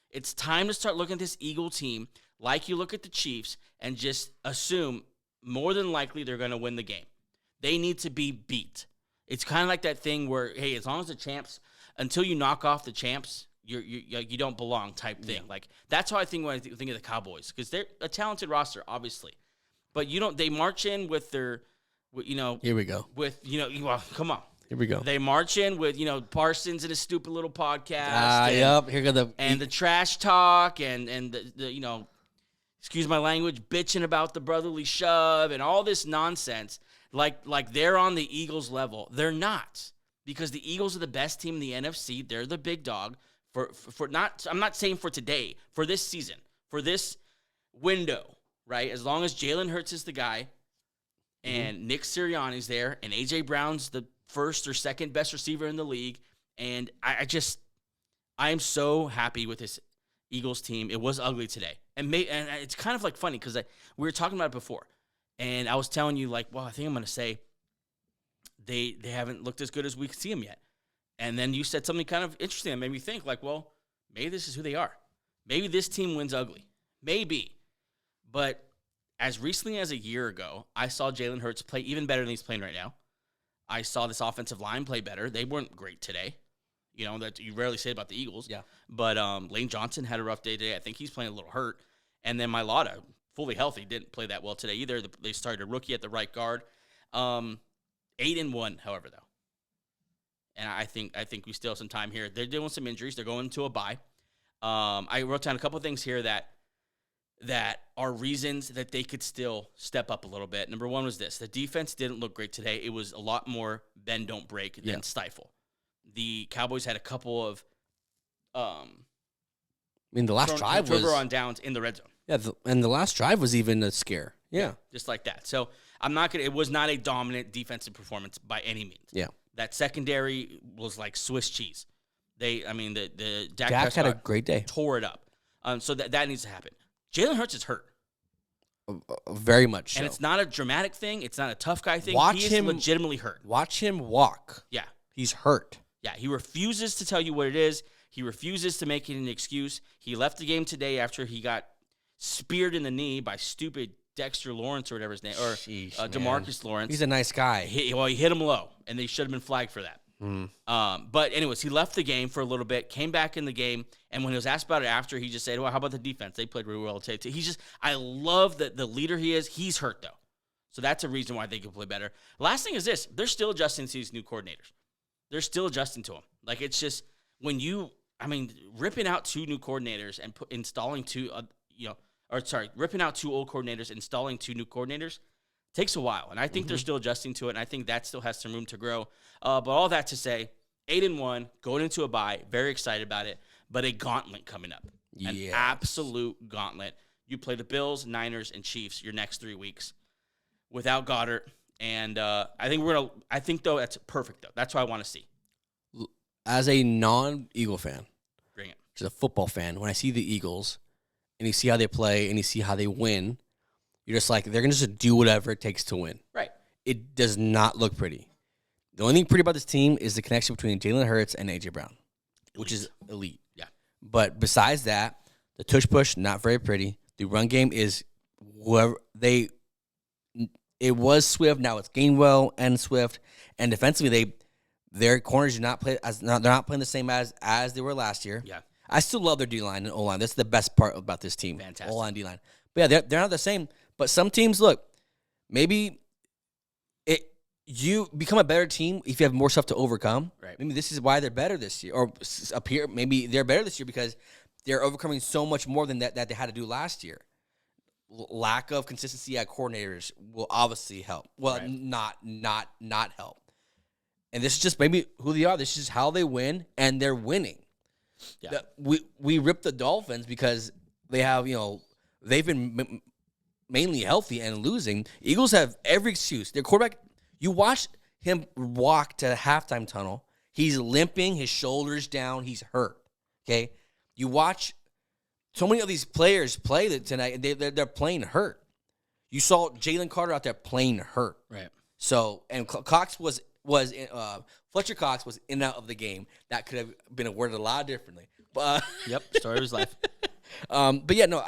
It's time to start looking at this Eagle team like you look at the Chiefs and just assume more than likely they're going to win the game. They need to be beat. It's kind of like that thing where, hey, as long as the champs, until you knock off the champs, you don't belong type thing. Yeah. Like that's how I think when I think of the Cowboys because they're a talented roster, obviously, but they march in with their, Here we go. With well, come on. Here we go. They march in with Parsons and his stupid little podcast. Yep. Here go the trash talk and the excuse my language, bitching about the brotherly shove and all this nonsense. Like they're on the Eagles level. They're not because the Eagles are the best team in the NFC. They're the big dog for not. I'm not saying for today, for this season, for this window, right? As long as Jalen Hurts is the guy. And Nick Sirianni's there, and A.J. Brown's the first or second best receiver in the league. And I am so happy with this Eagles team. It was ugly today. And it's kind of like funny because we were talking about it before. And I was telling you, I think I'm going to say they haven't looked as good as we can see them yet. And then you said something kind of interesting that made me think, maybe this is who they are. Maybe this team wins ugly. Maybe. But as recently as a year ago, I saw Jalen Hurts play even better than he's playing right now. I saw this offensive line play better. They weren't great today. You know, that you rarely say about the Eagles. Yeah. But Lane Johnson had a rough day today. I think he's playing a little hurt. And then Mailata, fully healthy, didn't play that well today either. They started a rookie at the right guard. 8-1, however, though. And I think we still have some time here. They're dealing with some injuries. They're going to a bye. I wrote down a couple of things here that are reasons that they could still step up a little bit. Number one was this. The defense didn't look great today. It was a lot more bend, don't break than stifle. The Cowboys had a couple of the last drive was on downs in the red zone. Yeah, and the last drive was even a scare. Yeah. Just like that. So I'm not gonna. It was not a dominant defensive performance by any means. Yeah. That secondary was like Swiss cheese. The Dak had a great day. Tore it up. So that needs to happen. Jalen Hurts is hurt. Very much so. And it's not a dramatic thing. It's not a tough guy thing. Watch he him is legitimately hurt. Watch him walk. Yeah. He's hurt. Yeah, he refuses to tell you what it is. He refuses to make it an excuse. He left the game today after he got speared in the knee by stupid Dexter Lawrence or whatever his name, or DeMarcus Lawrence. He's a nice guy. He hit him low, and they should have been flagged for that. But anyways, he left the game for a little bit, came back in the game, and when he was asked about it after, he just said, well, how about the defense? They played really well today. I love that the leader he is. He's hurt, though. So that's a reason why they can play better. Last thing is this. They're still adjusting to these new coordinators. They're still adjusting to them. Like, it's just when ripping out two new coordinators and installing ripping out two old coordinators, installing two new coordinators takes a while. And I think they're still adjusting to it, and I think that still has some room to grow. But all that to say, 8-1, going into a bye, very excited about it, but a gauntlet coming up. An absolute gauntlet. You play the Bills, Niners, and Chiefs your next 3 weeks without Goddard. And I think though that's perfect though. That's what I want to see. As a non-Eagle fan, bring it. As a football fan, when I see the Eagles and you see how they play and you see how they win, you're just like, they're gonna just do whatever it takes to win. Right. It does not look pretty. The only thing pretty about this team is the connection between Jalen Hurts and AJ Brown, which is elite. Yeah. But besides that, the tush push not very pretty. The run game is It was Swift. Now it's Gainwell and Swift. And defensively, their corners do not play they're not playing the same as they were last year. Yeah, I still love their D line and O line. That's the best part about this team. Fantastic. O line, D line. But yeah, they're not the same. But some teams, look, maybe you become a better team if you have more stuff to overcome. Right. Maybe this is why they're better this year, or up here. Maybe they're better this year because they're overcoming so much more than that they had to do last year. Lack of consistency at coordinators will obviously help. Well, right. not help. And this is just maybe who they are. This is how they win, and they're winning. Yeah. We rip the Dolphins because they have, they've been mainly healthy and losing. Eagles have every excuse. Their quarterback, you watch him walk to the halftime tunnel. He's limping, his shoulders down, he's hurt. Okay? You watch so many of these players play tonight, and they're playing hurt. You saw Jalen Carter out there playing hurt. Right. So, and Cox Fletcher Cox was in and out of the game. That could have been worded a lot differently. But yep, story of his life. But yeah, no,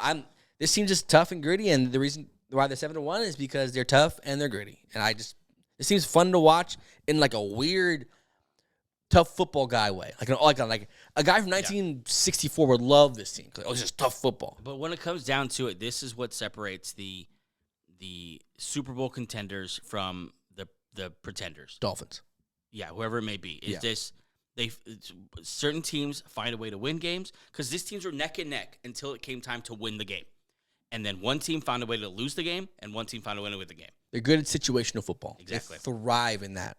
this team's just tough and gritty, and the reason why they're 7-1 is because they're tough and they're gritty. And it seems fun to watch in like a weird, tough football guy way. Like a guy from 1964 would love this team. It's just tough football. But when it comes down to it, this is what separates the Super Bowl contenders from the pretenders. Dolphins. Yeah, whoever it may be. Certain teams find a way to win games because these teams were neck and neck until it came time to win the game. And then one team found a way to lose the game, and one team found a way to win the game. They're good at situational football. Exactly. They thrive in that.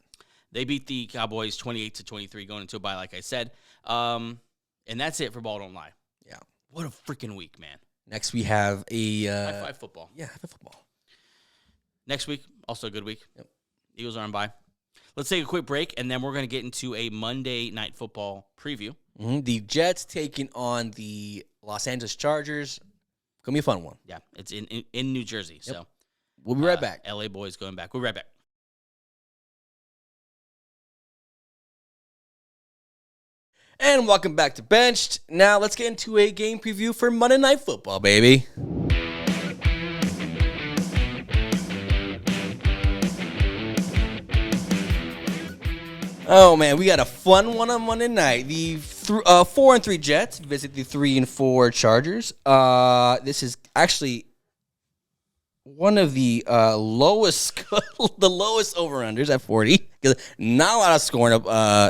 They beat the Cowboys 28-23 going into a bye, like I said. And that's it for Ball Don't Lie. Yeah. What a freaking week, man. Next we have a High five football. Yeah, high five football. Next week, also a good week. Yep. Eagles are on bye. Let's take a quick break, and then we're going to get into a Monday Night Football preview. Mm-hmm. The Jets taking on the Los Angeles Chargers. Going to be a fun one. Yeah, it's in New Jersey. Yep. So we'll be right back. LA boys going back. We'll be right back. And welcome back to Benched. Now let's get into a game preview for Monday Night Football, baby. Oh man, we got a fun one on Monday night. The 4-3 Jets visit the 3-4 Chargers. This is actually one of the lowest over-unders at 40. Not a lot of scoring up.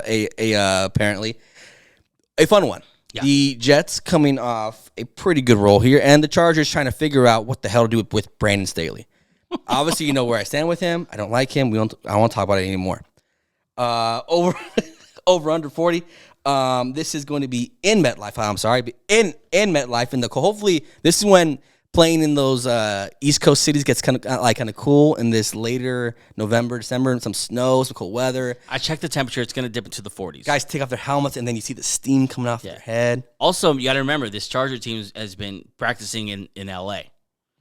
Apparently a fun one. Yeah. The Jets coming off a pretty good roll here, and the Chargers trying to figure out what the hell to do with Brandon Staley. Obviously, you know where I stand with him. I don't like him. I don't want to talk about it anymore. Over under 40. This is going to be in MetLife. I'm sorry, but in MetLife. And hopefully, this is when playing in those East Coast cities gets kind of cool in this later November, December, some snow, some cold weather. I checked the temperature; it's going to dip into the 40s. Guys take off their helmets, and then you see the steam coming off their head. Also, you got to remember this Charger team has been practicing in LA.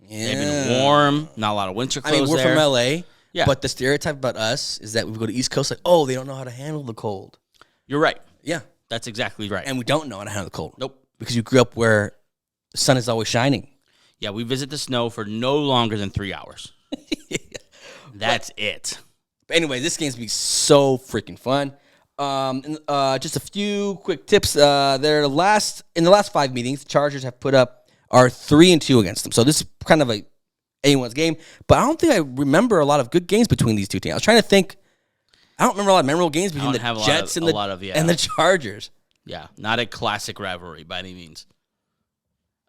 Yeah. They've been warm, not a lot of winter clothes. I mean, we're there. from LA, but the stereotype about us is that we go to East Coast like, oh, they don't know how to handle the cold. You're right. Yeah, that's exactly right. And we don't know how to handle the cold. Nope, because you grew up where the sun is always shining. Yeah, we visit the snow for no longer than 3 hours. That's it. But anyway, this game's gonna be so freaking fun. Just a few quick tips. In the last 5 meetings, the Chargers have put up are 3-2 against them. So this is kind of anyone's game. But I don't think I remember a lot of good games between these two teams. I was trying to think. I don't remember a lot of memorable games between the Jets and the Chargers. Yeah, not a classic rivalry by any means.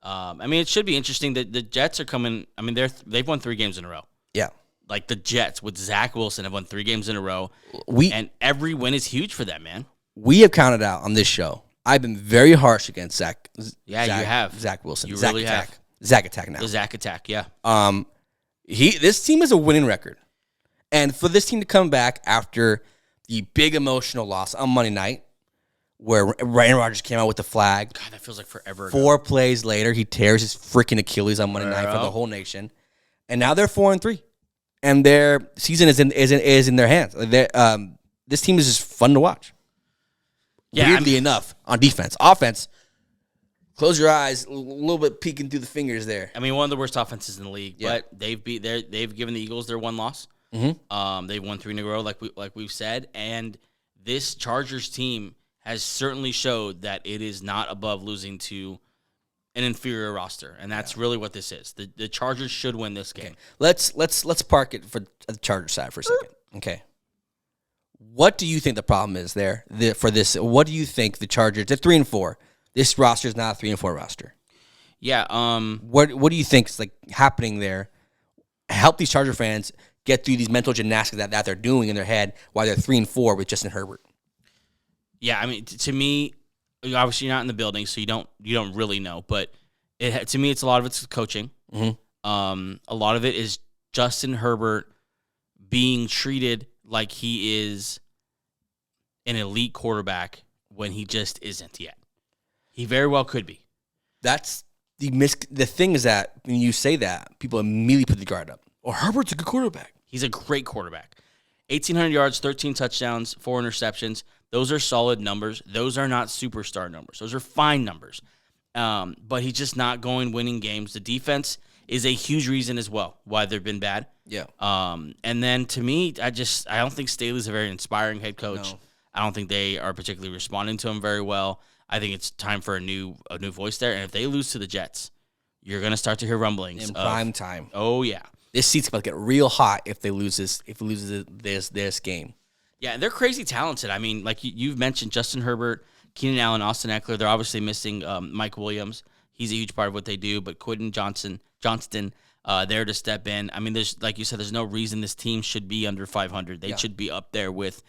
I mean, it should be interesting that the Jets are coming. I mean, they've won 3 games in a row. Yeah. Like the Jets with Zach Wilson have won 3 games in a row. And every win is huge for them, man. We have counted out on this show. I've been very harsh against Zach. Yeah, you have. Zach Wilson. You Zach really Attack. have. Zach Attack now. The Zach Attack, yeah. This team has a winning record. And for this team to come back after the big emotional loss on Monday night, where Aaron Rodgers came out with the flag. God, that feels like forever ago. 4 plays later, he tears his freaking Achilles on Monday night for the whole nation. And now they're 4-3. And their season is in their hands. This team is just fun to watch. Yeah, weirdly enough, on defense. Offense, close your eyes, a little bit peeking through the fingers there. I mean, one of the worst offenses in the league, but they've given the Eagles their one loss. Mm-hmm. They've won 3 in a row, like we've said, and this Chargers team has certainly showed that it is not above losing to an inferior roster, and that's really what this is. The Chargers should win this game. Okay. Let's park it for the Chargers side for a second. Okay. What do you think the problem is there for this? What do you think the Chargers? They're 3-4. This roster is not a 3-4 roster. Yeah. What do you think is happening there? Help these Charger fans get through these mental gymnastics that they're doing in their head while they're 3-4 with Justin Herbert. Yeah, I mean, to me, obviously you're not in the building, so you don't really know. But to me, a lot of it's coaching. Mm-hmm. A lot of it is Justin Herbert being treated like he is an elite quarterback when he just isn't yet. He very well could be. That's the thing is that when you say that, people immediately put the guard up. Oh, Herbert's a good quarterback. He's a great quarterback. 1,800 yards, 13 touchdowns, 4 interceptions. Those are solid numbers. Those are not superstar numbers. Those are fine numbers. But he's just not winning games. The defense is a huge reason as well why they've been bad. Yeah. And then to me, I don't think Staley's a very inspiring head coach. No. I don't think they are particularly responding to him very well. I think it's time for a new voice there. And if they lose to the Jets, you're going to start to hear rumblings in prime time. Oh yeah, this seat's about to get real hot if they lose this. If it loses this game. Yeah, and they're crazy talented. I mean, like you've mentioned, Justin Herbert, Keenan Allen, Austin Eckler. They're obviously missing Mike Williams. He's a huge part of what they do. But Quentin Johnston, there to step in. I mean, there's like you said, there's no reason this team should be under 500. They should be up there with,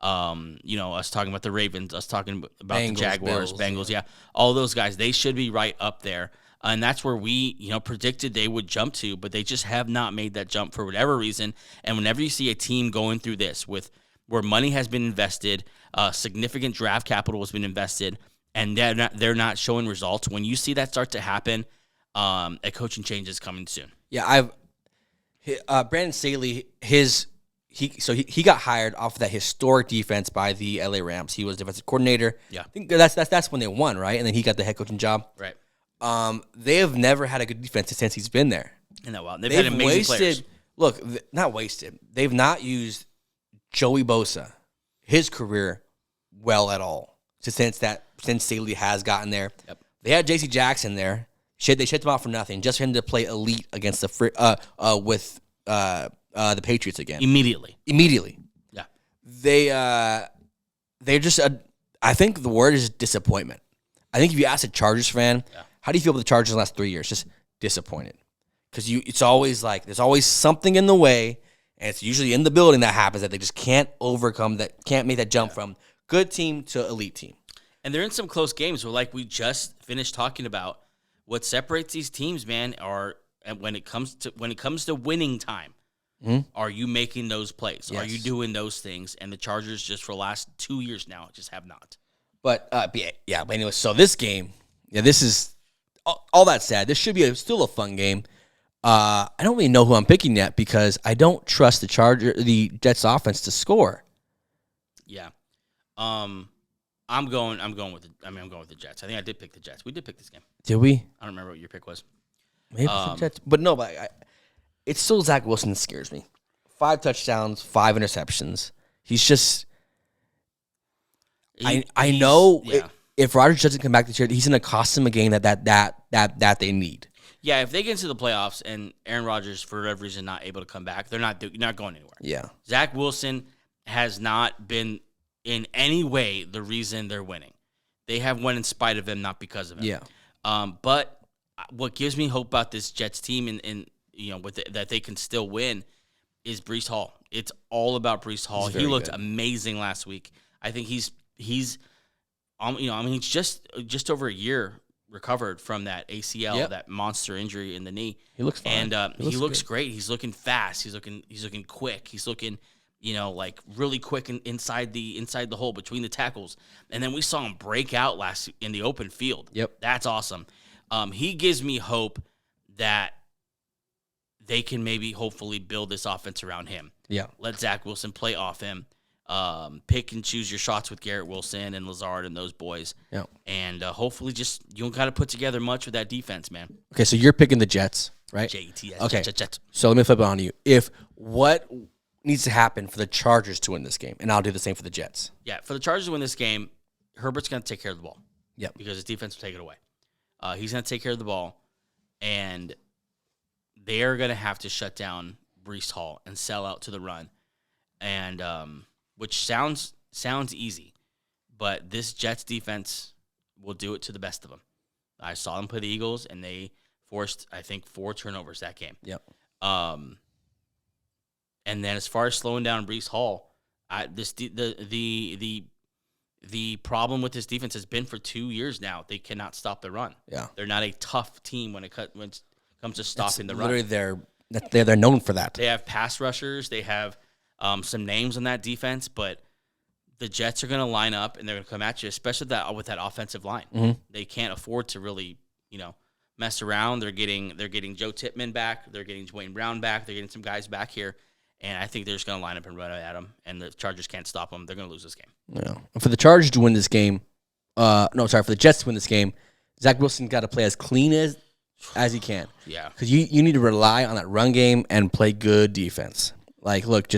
us talking about the Ravens, us talking about Bengals, the Jaguars, Bengals. Yeah, all those guys. They should be right up there. And that's where we, predicted they would jump to, but they just have not made that jump for whatever reason. And whenever you see a team going through this where money has been invested, significant draft capital has been invested, and they're not showing results, when you see that start to happen, a coaching change is coming soon. Yeah, Brandon Staley, he got hired off of that historic defense by the LA Rams. He was defensive coordinator. Yeah, I think that's when they won, right? And then he got the head coaching job. Right. They have never had a good defense since he's been there. And that they've had amazing players. Look, not wasted. They've not used Joey Bosa his career well at all since Staley has gotten there. Yep. They had J.C. Jackson there. They shipped him out for nothing just for him to play elite against with the Patriots again. Immediately. Yeah. They're just I think the word is disappointment. I think if you ask a Chargers fan, how do you feel about the Chargers in the last 3 years? Just disappointed. Because it's always like there's always something in the way, and it's usually in the building that happens that they just can't overcome, that can't make that jump from good team to elite team. And they're in some close games where, like we just finished talking about, what separates these teams, man, are when it comes to winning time. Are you making those plays? Yes. Are you doing those things? And the Chargers, just for the last 2 years now, just have not. But anyway, so this game, this is all that said. This should be still a fun game. I don't really know who I'm picking yet because I don't trust the Jets offense to score. Yeah, I'm going with the Jets. I think I did pick the Jets. We did pick this game. Did we? I don't remember what your pick was. Maybe the Jets, but no. But it's still Zach Wilson that scares me. 5 touchdowns, 5 interceptions. He's just. I know if Rodgers doesn't come back this year, he's going to cost them a game that they need. Yeah, if they get into the playoffs and Aaron Rodgers, for whatever reason, not able to come back, they're not going anywhere. Yeah. Zach Wilson has not been in any way the reason they're winning. They have won in spite of him, not because of him. Yeah. But what gives me hope about this Jets team and that they can still win is Breece Hall. It's all about Breece Hall. He looked amazing last week. I think he's just over a year recovered from that ACL, that monster injury in the knee. He looks fine. And he looks great. He's looking fast. He's looking quick. He's looking, like really quick inside the hole between the tackles. And then we saw him break out in the open field. Yep. That's awesome. He gives me hope that they can hopefully build this offense around him. Yeah. Let Zach Wilson play off him. Pick and choose your shots with Garrett Wilson and Lazard and those boys. Yeah. And hopefully you don't got to put together much with that defense, man. Okay, so you're picking the Jets, right? Jets. Okay. Jets. So let me flip it on you. What needs to happen for the Chargers to win this game? And I'll do the same for the Jets. Yeah, for the Chargers to win this game, Herbert's going to take care of the ball. Yeah. Because his defense will take it away. He's going to take care of the ball, and they are going to have to shut down Breece Hall and sell out to the run. And which sounds easy, but this Jets defense will do it to the best of them. I saw them play the Eagles, and they forced, I think, 4 turnovers that game. Yep. And then as far as slowing down Breece Hall, the problem with this defense has been for 2 years now. They cannot stop the run. Yeah. They're not a tough team when it comes to stopping the run. Literally, they're known for that. They have pass rushers. They have some names on that defense, but the Jets are going to line up and they're going to come at you, especially with that offensive line. Mm-hmm. They can't afford to really, mess around. They're getting Joe Tippmann back. They're getting Dwayne Brown back. They're getting some guys back here, and I think they're just going to line up and run at them. And the Chargers can't stop them. They're going to lose this game. Yeah. For the Chargers to win this game, for the Jets to win this game, Zach Wilson got to play as clean as he can. Yeah. Because you need to rely on that run game and play good defense. Like, look,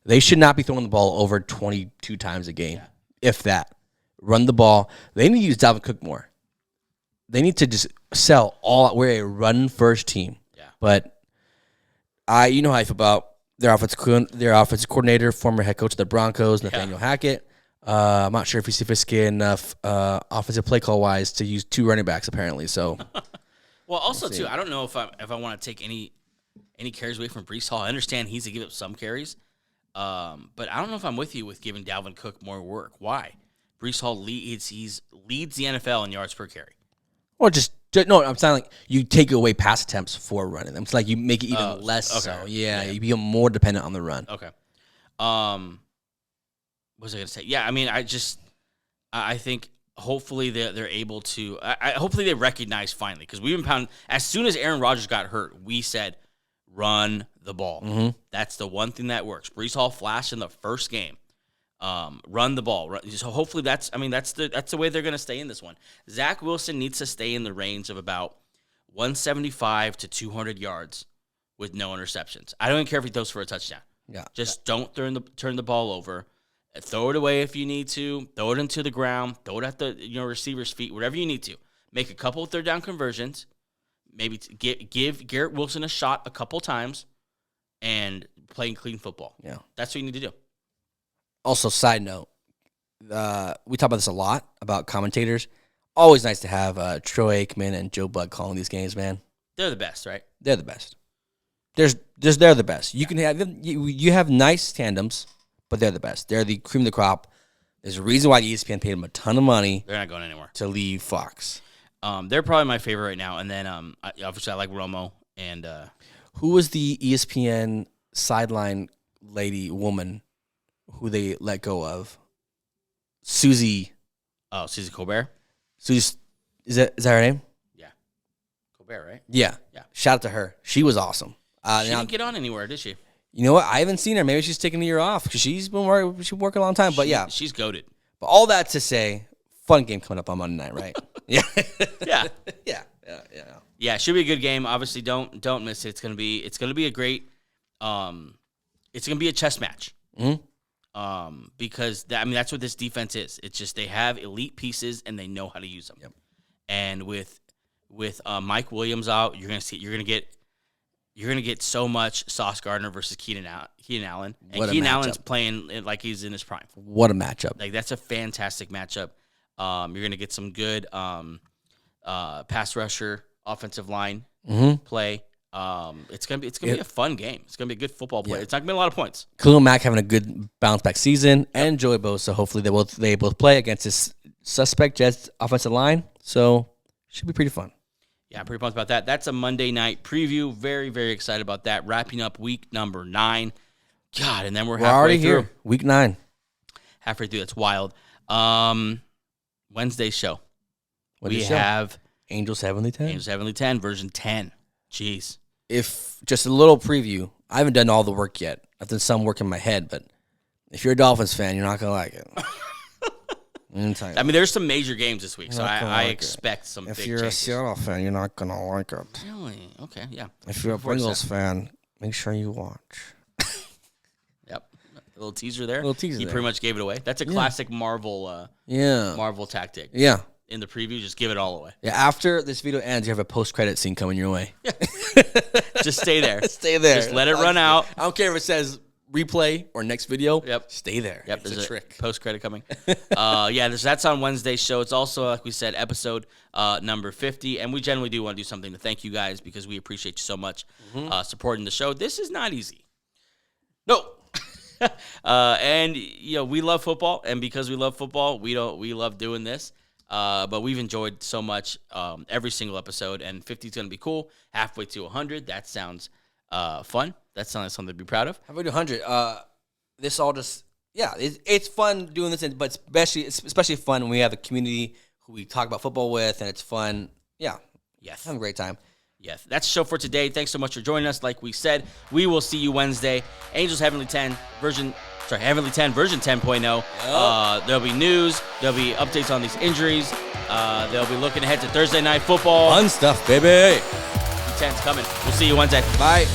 they should not be throwing the ball over 22 times a game, if that. Run the ball. They need to use Dalvin Cook more. They need to just sell all out. We're a run-first team. Yeah. But you know how I feel about their offensive coordinator, former head coach of the Broncos, Nathaniel Hackett. I'm not sure if he's sophisticated enough offensive play call-wise to use 2 running backs, apparently. So, well, also, too, I don't know if I want to take any carries away from Breece Hall. I understand he's to give up some carries. But I don't know if I'm with you with giving Dalvin Cook more work. Why? Breece Hall leads the NFL in yards per carry. Or no, I'm saying like you take away pass attempts for running them. It's like you make it even less so. Yeah, you become more dependent on the run. Okay. What was I going to say? Yeah, I mean, I think hopefully they're able to. Hopefully they recognize finally, because we've been pounding. As soon as Aaron Rodgers got hurt, we said run the ball. Mm-hmm. That's the one thing that works. Breece Hall flashed in the first game. Run the ball. So hopefully that's the way they're going to stay in this one. Zach Wilson needs to stay in the range of about 175 to 200 yards with no interceptions. I don't even care if he throws for a touchdown. Yeah. Just don't turn the ball over. Throw it away if you need to. Throw it into the ground. Throw it at the receiver's feet. Whatever you need to. Make a couple of third down conversions. Maybe give Garrett Wilson a shot a couple times, and playing clean football. Yeah, that's what you need to do. Also, side note, we talk about this a lot about commentators. Always nice to have Troy Aikman and Joe Buck calling these games, man. They're the best, right? They're the best. They're the best. You can have you have nice tandems, but they're the best. They're the cream of the crop. There's a reason why ESPN paid them a ton of money. They're not going anywhere to leave Fox. They're probably my favorite right now. And then obviously I like Romo and who was the ESPN sideline woman who they let go of? Susie. Oh, Susie Colbert. Susie, is that her name? Yeah, Colbert, right? Yeah. Shout out to her. She was awesome. She didn't get on anywhere, did she? You know what? I haven't seen her. Maybe she's taking a year off because she's been working a long time. But yeah, she's goated. But all that to say, fun game coming up on Monday night, right? Yeah. Yeah, it should be a good game. Obviously, don't miss it. It's gonna be a great. It's gonna be a chess match. Mm-hmm. Because that's what this defense is. It's just they have elite pieces and they know how to use them. Yep. And with Mike Williams out, you're gonna get so much Sauce Gardner versus Keenan Allen. And Keenan Allen's playing like he's in his prime. What a matchup! Like that's a fantastic matchup. You're gonna get some good pass rusher, offensive line play. It's gonna be a fun game. It's gonna be a good football play. Yeah. It's not gonna be a lot of points. Khalil Mack having a good bounce back season, and Joey Bosa. Hopefully they both play against this suspect Jets offensive line. So should be pretty fun. Yeah, I'm pretty pumped about that. That's a Monday night preview. Very, very excited about that. Wrapping up week number 9. God, and then we're halfway already through. Here. Week 9. Halfway through. That's wild. Wednesday's show. We have Angels Heavenly 10. Angels Heavenly 10, version 10. Jeez. If just a little preview, I haven't done all the work yet. I've done some work in my head, but if you're a Dolphins fan, you're not going to like it. There's some major games this week, so I expect some big changes. If you're a Seattle fan, you're not going to like it. Really? Okay, yeah. If you're a Bengals fan, make sure you watch. Yep. A little teaser there. He pretty much gave it away. That's a classic Marvel tactic. Yeah. In the preview, just give it all away. Yeah, after this video ends, you have a post-credit scene coming your way. Just stay there. Stay there. Just let it run out. I don't care if it says replay or next video. Yep. Stay there. Yep. It's there's a trick. Post-credit coming. That's on Wednesday's show. It's also, like we said, episode number 50. And we generally do want to do something to thank you guys because we appreciate you so much supporting the show. This is not easy. No. And we love football, and because we love football, we love doing this. But we've enjoyed so much every single episode, and 50 is going to be cool. Halfway to 100, that sounds fun. That sounds like something to be proud of. Halfway to 100, this all just it's fun doing this, but especially fun when we have a community who we talk about football with, and it's fun. Yeah, yes, having a great time. Yes, that's the show for today. Thanks so much for joining us. Like we said, we will see you Wednesday. Angels Heavenly 10 version 10.0. Yep. There'll be news. There'll be updates on these injuries. They'll be looking ahead to Thursday Night Football. Fun stuff, baby. 10's coming. We'll see you Wednesday. Bye.